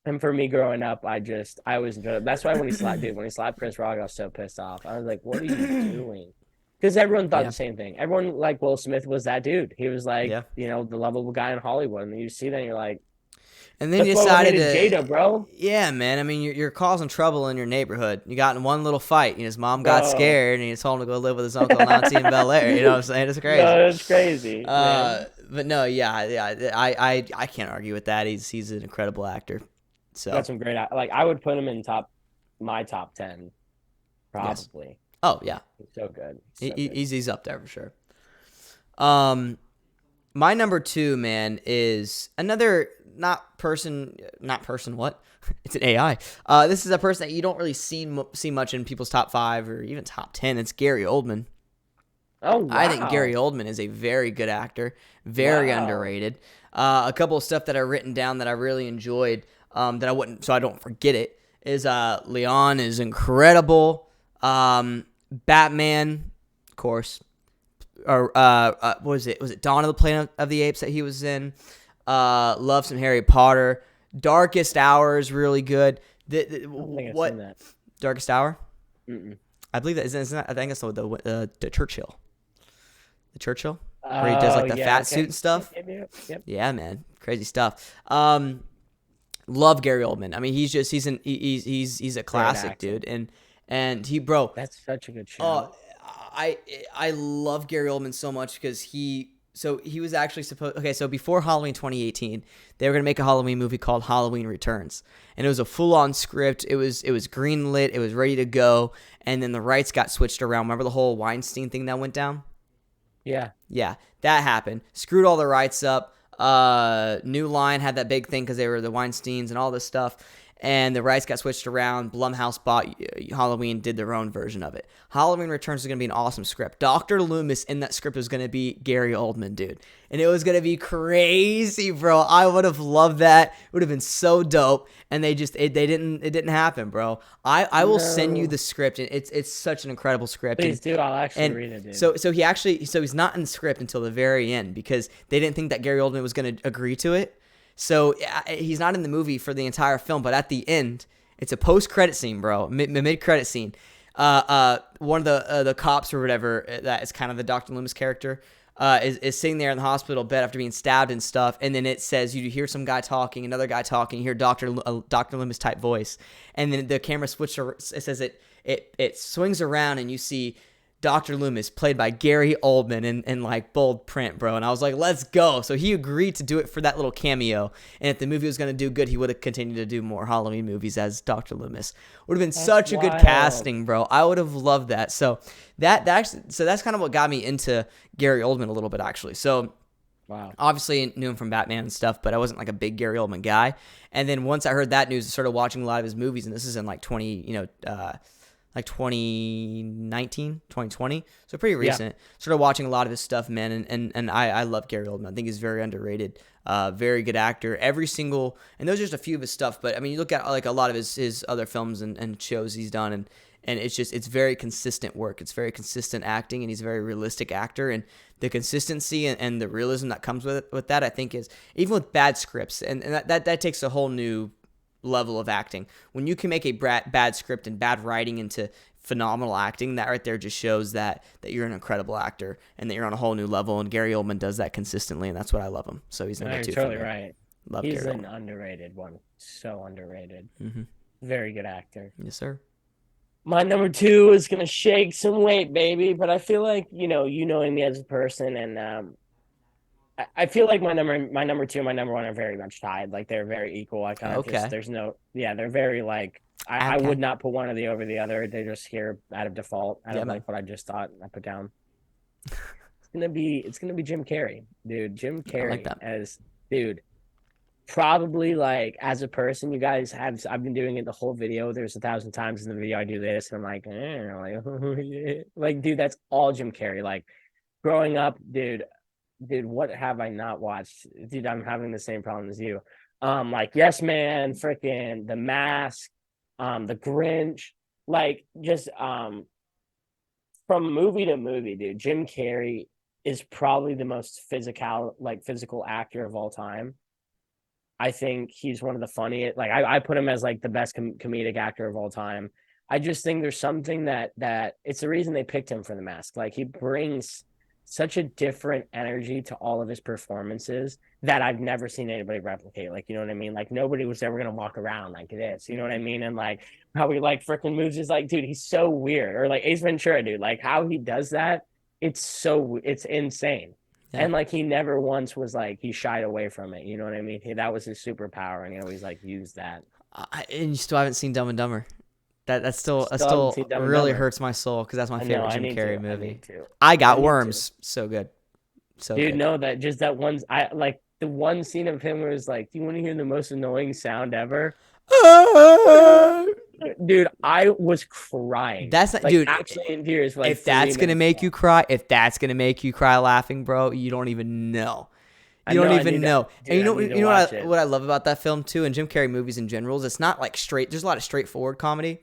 And for me growing up, I always enjoyed it. That's why when he slapped Chris Rock, I was so pissed off. I was like, what are you doing? Because everyone thought Yeah. the same thing. Everyone like Will Smith was that dude. He was like, Yeah. the lovable guy in Hollywood. And you see that and you're like, And then that's you why we decided hated to, Jada, bro. yeah, man. I mean, you're causing trouble in your neighborhood. You got in one little fight. His mom got Bro. scared, and he told him to go live with his uncle Nancy in Bel Air. You know what I'm saying? It's crazy. No, that's crazy, man. But no, yeah, yeah. I can't argue with that. He's an incredible actor. Got So some great like I would put him in my top 10, yes. probably. Oh yeah. He's so good. So good. He's up there for sure. Um, my number two, man, is another not person. What? It's an AI. This is a person that you don't really see much in people's top five or even top 10. It's Gary Oldman. Oh I think Gary wow. Oldman is a very good actor, very Wow. underrated. A couple of stuff that I've written down that I really enjoyed, that I wouldn't, so I don't forget it, is Leon is incredible. Batman, of course, or what was it? Was it Dawn of the Planet of the Apes that he was in? Love some Harry Potter. Darkest Hour is really good. I don't think I've seen What that. Darkest Hour? Mm-mm. I believe that isn't that, I think it's the Churchill. The Churchill, where he does Oh like the yeah, fat suit okay. and Yep, stuff. yep, yep, yep. Yeah, man, crazy stuff. Love Gary Oldman. I mean, he's a Great classic, acting. dude. And he, bro, That's such a good uh, show. I I love Gary Oldman so much because he was actually supposed. Okay, so before Halloween 2018, they were gonna make a Halloween movie called Halloween Returns, and it was a full-on script. It was greenlit. It was ready to go, and then the rights got switched around. Remember the whole Weinstein thing that went down? Yeah. Yeah, that happened. Screwed all the rights up. New Line had that big thing because they were the Weinsteins and all this stuff. And the rights got switched around. Blumhouse bought Halloween, did their own version of it. Halloween Returns is going to be an awesome script. Dr. Loomis in that script was going to be Gary Oldman, dude. And it was going to be crazy, bro. I would have loved that. It would have been so dope. And it didn't happen, bro. I will send you No. the script. It's such an incredible script. Please do. I'll actually And read it, dude. so he's not in the script until the very end because they didn't think that Gary Oldman was going to agree to it. So he's not in the movie for the entire film, but at the end, it's a post-credit scene, bro, mid-credit scene. One of the cops or whatever that is kind of the Dr. Loomis character is sitting there in the hospital bed after being stabbed and stuff, and then it says you hear some guy talking, another guy talking, you hear Dr. Loomis type voice, and then the camera switches. It says it swings around and you see Dr. Loomis, played by Gary Oldman, in like bold print, bro. And I was like, let's go. So he agreed to do it for that little cameo. And if the movie was going to do good, he would have continued to do more Halloween movies as Dr. Loomis. Would have been That's such a good wild. casting, bro. I would have loved that. So so that's kind of what got me into Gary Oldman a little bit, actually. So Wow. obviously I knew him from Batman and stuff, but I wasn't like a big Gary Oldman guy. And then once I heard that news, I started watching a lot of his movies, and this is in like 2019, 2020. So pretty Yeah. recent. Started watching a lot of his stuff, man, and I love Gary Oldman. I think he's very underrated. Very good actor. And those are just a few of his stuff, but I mean, you look at like a lot of his other films and shows he's done, and it's very consistent work. It's very consistent acting, and he's a very realistic actor. And the consistency and the realism that comes with that, I think, is even with bad scripts, and that takes a whole new level of acting. When you can make a bad script and bad writing into phenomenal acting, that right there just shows that you're an incredible actor and that you're on a whole new level. And Gary Oldman does that consistently, and that's what I love him. So he's No, number you're two for totally me. right. Love He's Gary an Oldman. underrated one. So underrated. Hmm. Very good actor. Yes, sir. My number two is gonna shake some weight, baby. But I feel like you knowing me as a person, and I feel like my number two and my number one are very much tied. Like they're very equal. I kind of just Okay. there's no yeah, they're very like I Okay. would not put one of the over the other. They're just here out of default, out Yeah, of man. like what I just thought I put down. it's gonna be Jim Carrey, dude. Jim I like Carrey that. as dude. Probably like as a person, you guys have. I've been doing it the whole video. There's 1,000 times in the video I do this, and I'm like, like, oh, yeah. Like, dude, that's all Jim Carrey. Like growing up, dude, what have I not watched? Dude, I'm having the same problem as you. Like Yes Man, freaking The Mask, The Grinch, like just from movie to movie, dude. Jim Carrey is probably the most physical actor of all time. I think he's one of the funniest. Like I put him as like the best comedic actor of all time. I just think there's something that it's the reason they picked him for The Mask. Like he brings such a different energy to all of his performances that I've never seen anybody replicate. Like, you know what I mean? Like nobody was ever gonna walk around like this. You know what I mean? And like how he like freaking moves is like, dude, he's so weird. Or like Ace Ventura, dude, like how he does that, it's insane. Yeah. And like he never once was like he shied away from it. You know what I mean? That was his superpower, and he always like used that. And you still haven't seen Dumb and Dumber. That Still haven't still seen Dumb and really Dumber. hurts my soul because that's my I know. favorite I Jim need Carrey to. I movie. need to. I I Got need to. Worms, so good, so Dude, good. no, that just that one. I like the one scene of him where it's like, "Do you want to hear the most annoying sound ever?" Dude, I was crying, That's not, like dude. actually in tears for like If 3 that's gonna minutes make long. you cry, if that's gonna make you cry laughing, bro, you don't even know. I You don't know. I even need that, know. And dude. I need to you know watch what it. what I love about that film too, and Jim Carrey movies in general is it's not like straight. There's a lot of straightforward comedy,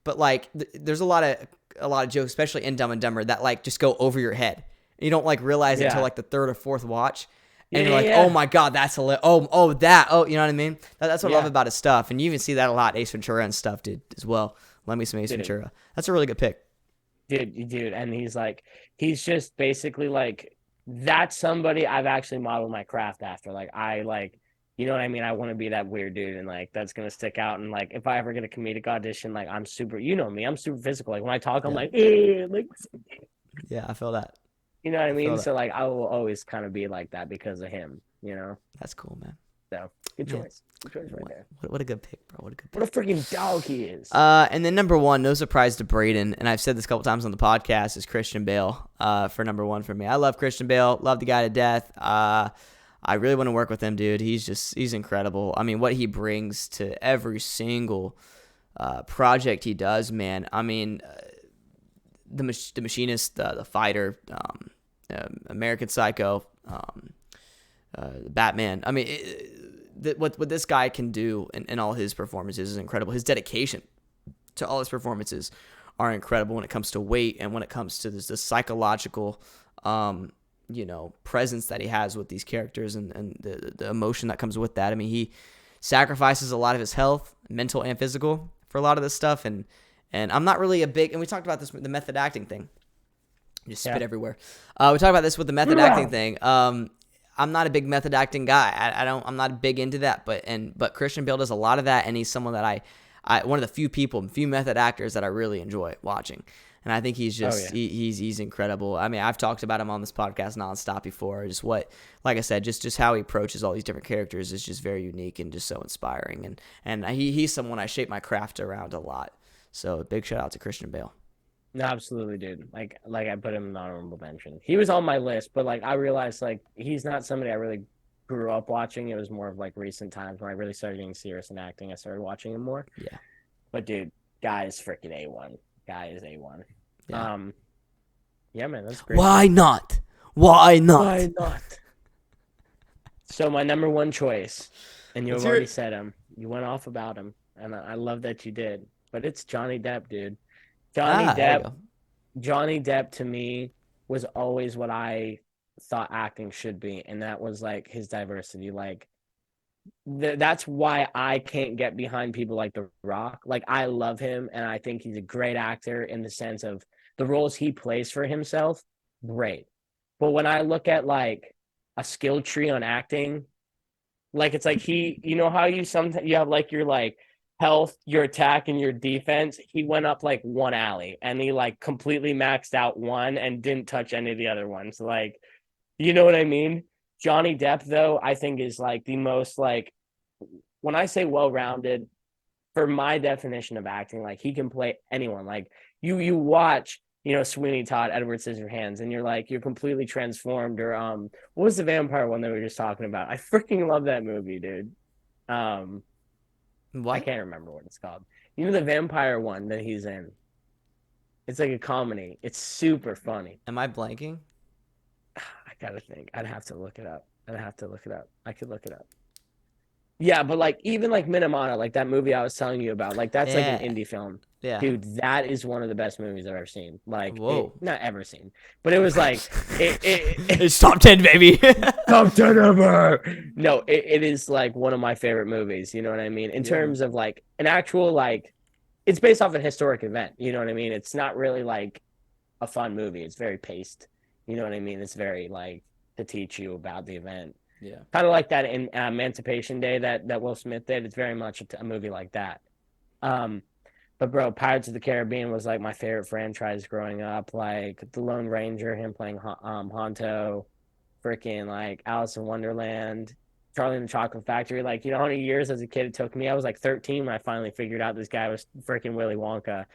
but like there's a lot of jokes, especially in Dumb and Dumber, that like just go over your head. You don't like realize it until Yeah. like the third or fourth watch, Yeah. and you're Yeah. like, oh Yeah. my god, that's hilarious. You know what I mean? That's what I love Yeah. about his stuff, and you even see that a lot, Ace Ventura and stuff, dude, as well. Lend me some Ace Dude. Ventura. That's a really good pick. Dude, and he's just basically like that's somebody I've actually modeled my craft after. Like I like, you know what I mean? I want to be that weird dude, and like that's gonna stick out. And like if I ever get a comedic audition, like I'm super, you know me, I'm super physical. Like when I talk, I'm Yeah, like, like yeah, I feel that. you know what I I feel mean? that. So like I will always kind of be like that because of him, you know. That's cool, man. So good Man, choice, good choice right there. what a good pick, bro. What a good What a pick. freaking dog he is. And then number one, no surprise to Brayden, and I've said this a couple times on the podcast, is Christian Bale. For number one for me, I love Christian Bale, love the guy to death. I really want to work with him, dude. He's incredible. I mean, what he brings to every single project he does, man. I mean, the Machinist, the Fighter, American Psycho, Batman. I mean, what this guy can do in all his performances is incredible. His dedication to all his performances are incredible when it comes to weight and when it comes to this psychological, presence that he has with these characters and the emotion that comes with that. I mean, he sacrifices a lot of his health, mental and physical, for a lot of this stuff. And I'm not really a big, and we talked about this with the method acting thing. Just spit everywhere. We talked about this with the method acting thing. I'm not a big method acting guy. I'm not big into that. But Christian Bale does a lot of that, and he's someone that I one of the few method actors that I really enjoy watching. And I think he's just he's incredible. I mean, I've talked about him on this podcast nonstop before. Just like I said, just how he approaches all these different characters is just very unique and just so inspiring. And he's someone I shape my craft around a lot. So big shout out to Christian Bale. No, absolutely, dude. Like I put him in honorable mention. He was on my list, but like I realized like he's not somebody I really grew up watching. It was more of like recent times when I really started getting serious in acting. I started watching him more. Yeah. But dude, guy is freaking A1. Guy is A1. Yeah. Yeah, man, that's great. Why not? Why not? Why not? So my number one choice, and you've already said him. You went off about him, and I love that you did. But it's Johnny Depp, dude. There you Johnny Depp to me was always what I thought acting should be, and that was like his diversity. Like that's why I can't get behind people like The Rock. Like I love him, and I think he's a great actor in the sense of the roles he plays for himself. Great, but when I look at like a skill tree on acting, like it's like you know how you sometimes you have like your like health, your attack, and your defense. He went up like one alley and he like completely maxed out one and didn't touch any of the other ones. Like, you know what I mean? Johnny Depp, though, I think is like the most like when I say well-rounded, for my definition of acting, like he can play anyone. Like you watch Sweeney Todd, Edward Scissorhands, and you're completely transformed. Or what was the vampire one that we were just talking about? I freaking love that movie, dude. I What? can't remember what it's called. The vampire one that he's in. It's like a comedy. It's super funny. Am I blanking? I gotta think. I'd have to look it up. I could look it up. Yeah, but like even like Minamata, like that movie I was telling you about, like that's like an Yeah. indie film. Yeah. Dude, that is one of the best movies I've ever seen. Like, Whoa. not ever seen, but it was like It's top 10, baby. top 10 ever. No, it is like one of my favorite movies. You know what I mean? In terms of like an actual like, it's based off a historic event. You know what I mean? It's not really like a fun movie. It's very paced. You know what I mean? It's very like to teach you about the event. Yeah. Kind of like that in Emancipation Day that Will Smith did. It's very much a movie like that. But bro, Pirates of the Caribbean was like my favorite franchise growing up. Like the Lone Ranger, him playing Honto, freaking like Alice in Wonderland, Charlie and the Chocolate Factory. Like, how many years as a kid it took me? I was like 13 when I finally figured out this guy was freaking Willy Wonka.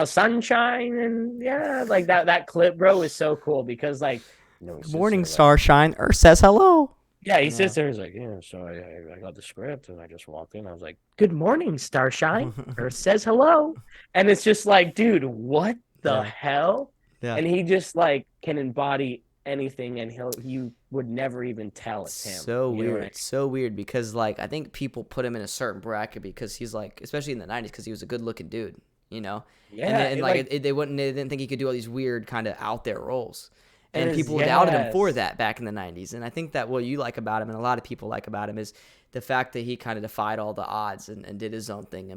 Sunshine, and yeah, like that clip, bro, is so cool because like, Good morning, Starshine. Earth says hello. Yeah, he sits there. He's like, yeah. So I got the script and I just walked in. I was like, "Good morning, Starshine." Earth says hello, and it's just like, dude, what the hell? Yeah. And he just like can embody anything, and you would never even tell it's him. So weird, so weird because like I think people put him in a certain bracket because he's like, especially in the '90s, because he was a good-looking dude, Yeah. And they didn't think he could do all these weird kind of out there roles. And people doubted him for that back in the 90s. And I think that what you like about him and a lot of people like about him is the fact that he kind of defied all the odds and did his own thing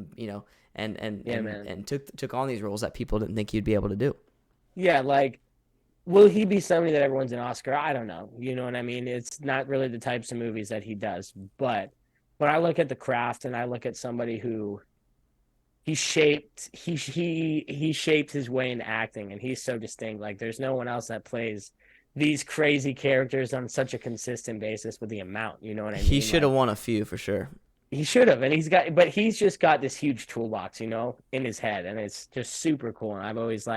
and took on these roles that people didn't think he'd be able to do. Yeah, like, will he be somebody that everyone's an Oscar? I don't know. You know what I mean? It's not really the types of movies that he does. But when I look at the craft and I look at somebody who he shaped his way in acting, and he's so distinct. Like there's no one else that plays these crazy characters on such a consistent basis with the amount. You know what I mean? He should have won a few for sure. He should have, and he's just got this huge toolbox, in his head, and it's just super cool. And I've always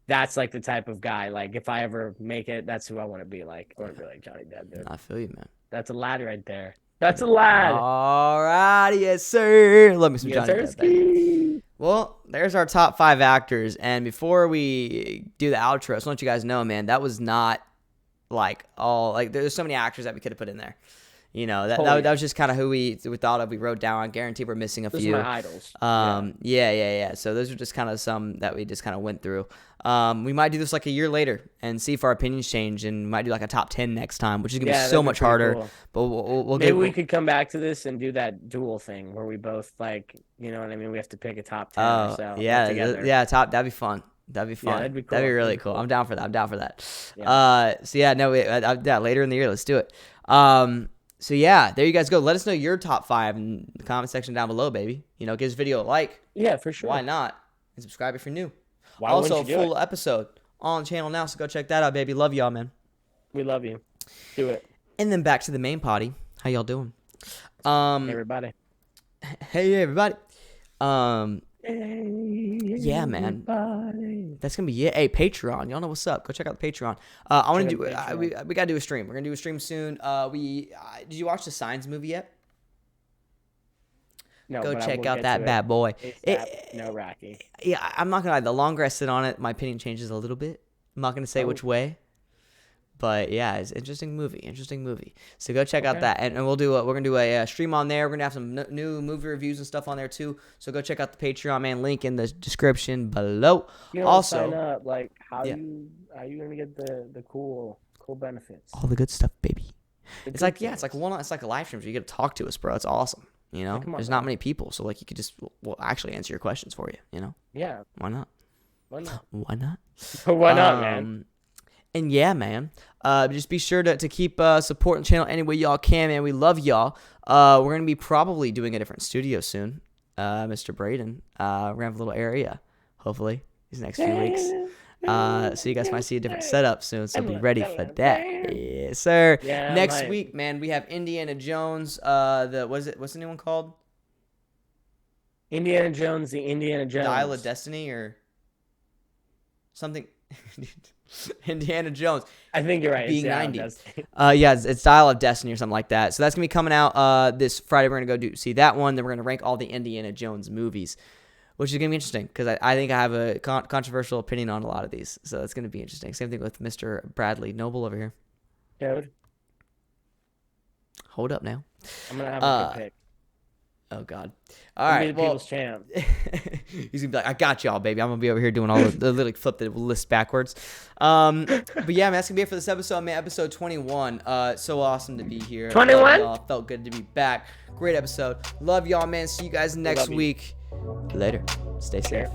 that's like the type of guy. Like if I ever make it, that's who I want to be like. I want to be like Johnny Depp, dude. I feel you, man. That's a lad right there. That's a lad. All right, yes sir. Love me some Johnny Depp. Well, there's our top 5 actors. And before we do the outro, I just want to let you guys know, man, that was not there's so many actors that we could have put in there. That was just kind of who we thought of. We wrote down. I guarantee we're missing a few. Those are my idols. Yeah. So those are just kind of some that we just kind of went through. We might do this like a year later and see if our opinions change, and we might do like a top 10 next time, which is gonna be so much harder. Cool. But we could come back to this and do that duel thing where we both you know what I mean. We have to pick a top 10. Oh, so yeah, top. That'd be fun. That'd be fun. Yeah, that'd be cool. That'd be really cool. I'm down for that. Yeah. Later in the year, let's do it. So yeah, there you guys go. Let us know your top 5 in the comment section down below, baby. Give this video a like. Yeah, for sure. Why not? And subscribe if you're new. Also, a full episode on the channel now, so go check that out, baby. Love y'all, man. We love you. Do it. And then back to the main potty. How y'all doing? Hey, everybody. Hey, everybody. Hey, yeah, man. Everybody. That's gonna be it. Hey, Patreon, y'all know what's up. Go check out the Patreon. I want to do. We gotta do a stream. We're gonna do a stream soon. Did you watch the Signs movie yet? No. Go check out that bad boy. No, Rocky. Yeah, I'm not gonna lie. The longer I sit on it, my opinion changes a little bit. I'm not gonna say which way. But yeah, it's an interesting movie. So go check out that, and we're gonna do a stream on there. We're gonna have some new movie reviews and stuff on there too. So go check out the Patreon, man. Link in the description below. Also, sign up. Like, how you gonna get the cool benefits? All the good stuff, baby. It's like a live stream. So you get to talk to us, bro. It's awesome. There's not many people, so like you could just actually answer your questions for you. Yeah. Why not? Why not? Why not? Why not, man? And yeah, man, just be sure to keep supporting the channel any way y'all can, man. We love y'all. We're going to be probably doing a different studio soon, Mr. Brayden. We're going to have a little area, hopefully, these next few weeks. So you guys might see a different setup soon, so be ready for that. Yes, sir. Yeah, next week, man, we have Indiana Jones. What's the new one called? Indiana Jones, the Indiana Jones. Dial of Destiny or something. Indiana Jones. I think you're right. Being It's 90. Destiny. Yeah, it's Dial of Destiny or something like that. So that's gonna be coming out this Friday. We're gonna go see that one. Then we're gonna rank all the Indiana Jones movies, which is gonna be interesting because I think I have a controversial opinion on a lot of these. So it's gonna be interesting. Same thing with Mr. Bradley Noble over here. Dude, Hold up now. I'm gonna have a good pick. Oh God. All right. Well, people's champ. He's gonna be like, I got y'all, baby. I'm gonna be over here doing all the literally flip the list backwards. But yeah, man, that's gonna be it for this episode, man. Episode 21. So awesome to be here. 21. Y'all. Felt good to be back. Great episode. Love y'all, man. See you guys next week. Later. Stay safe.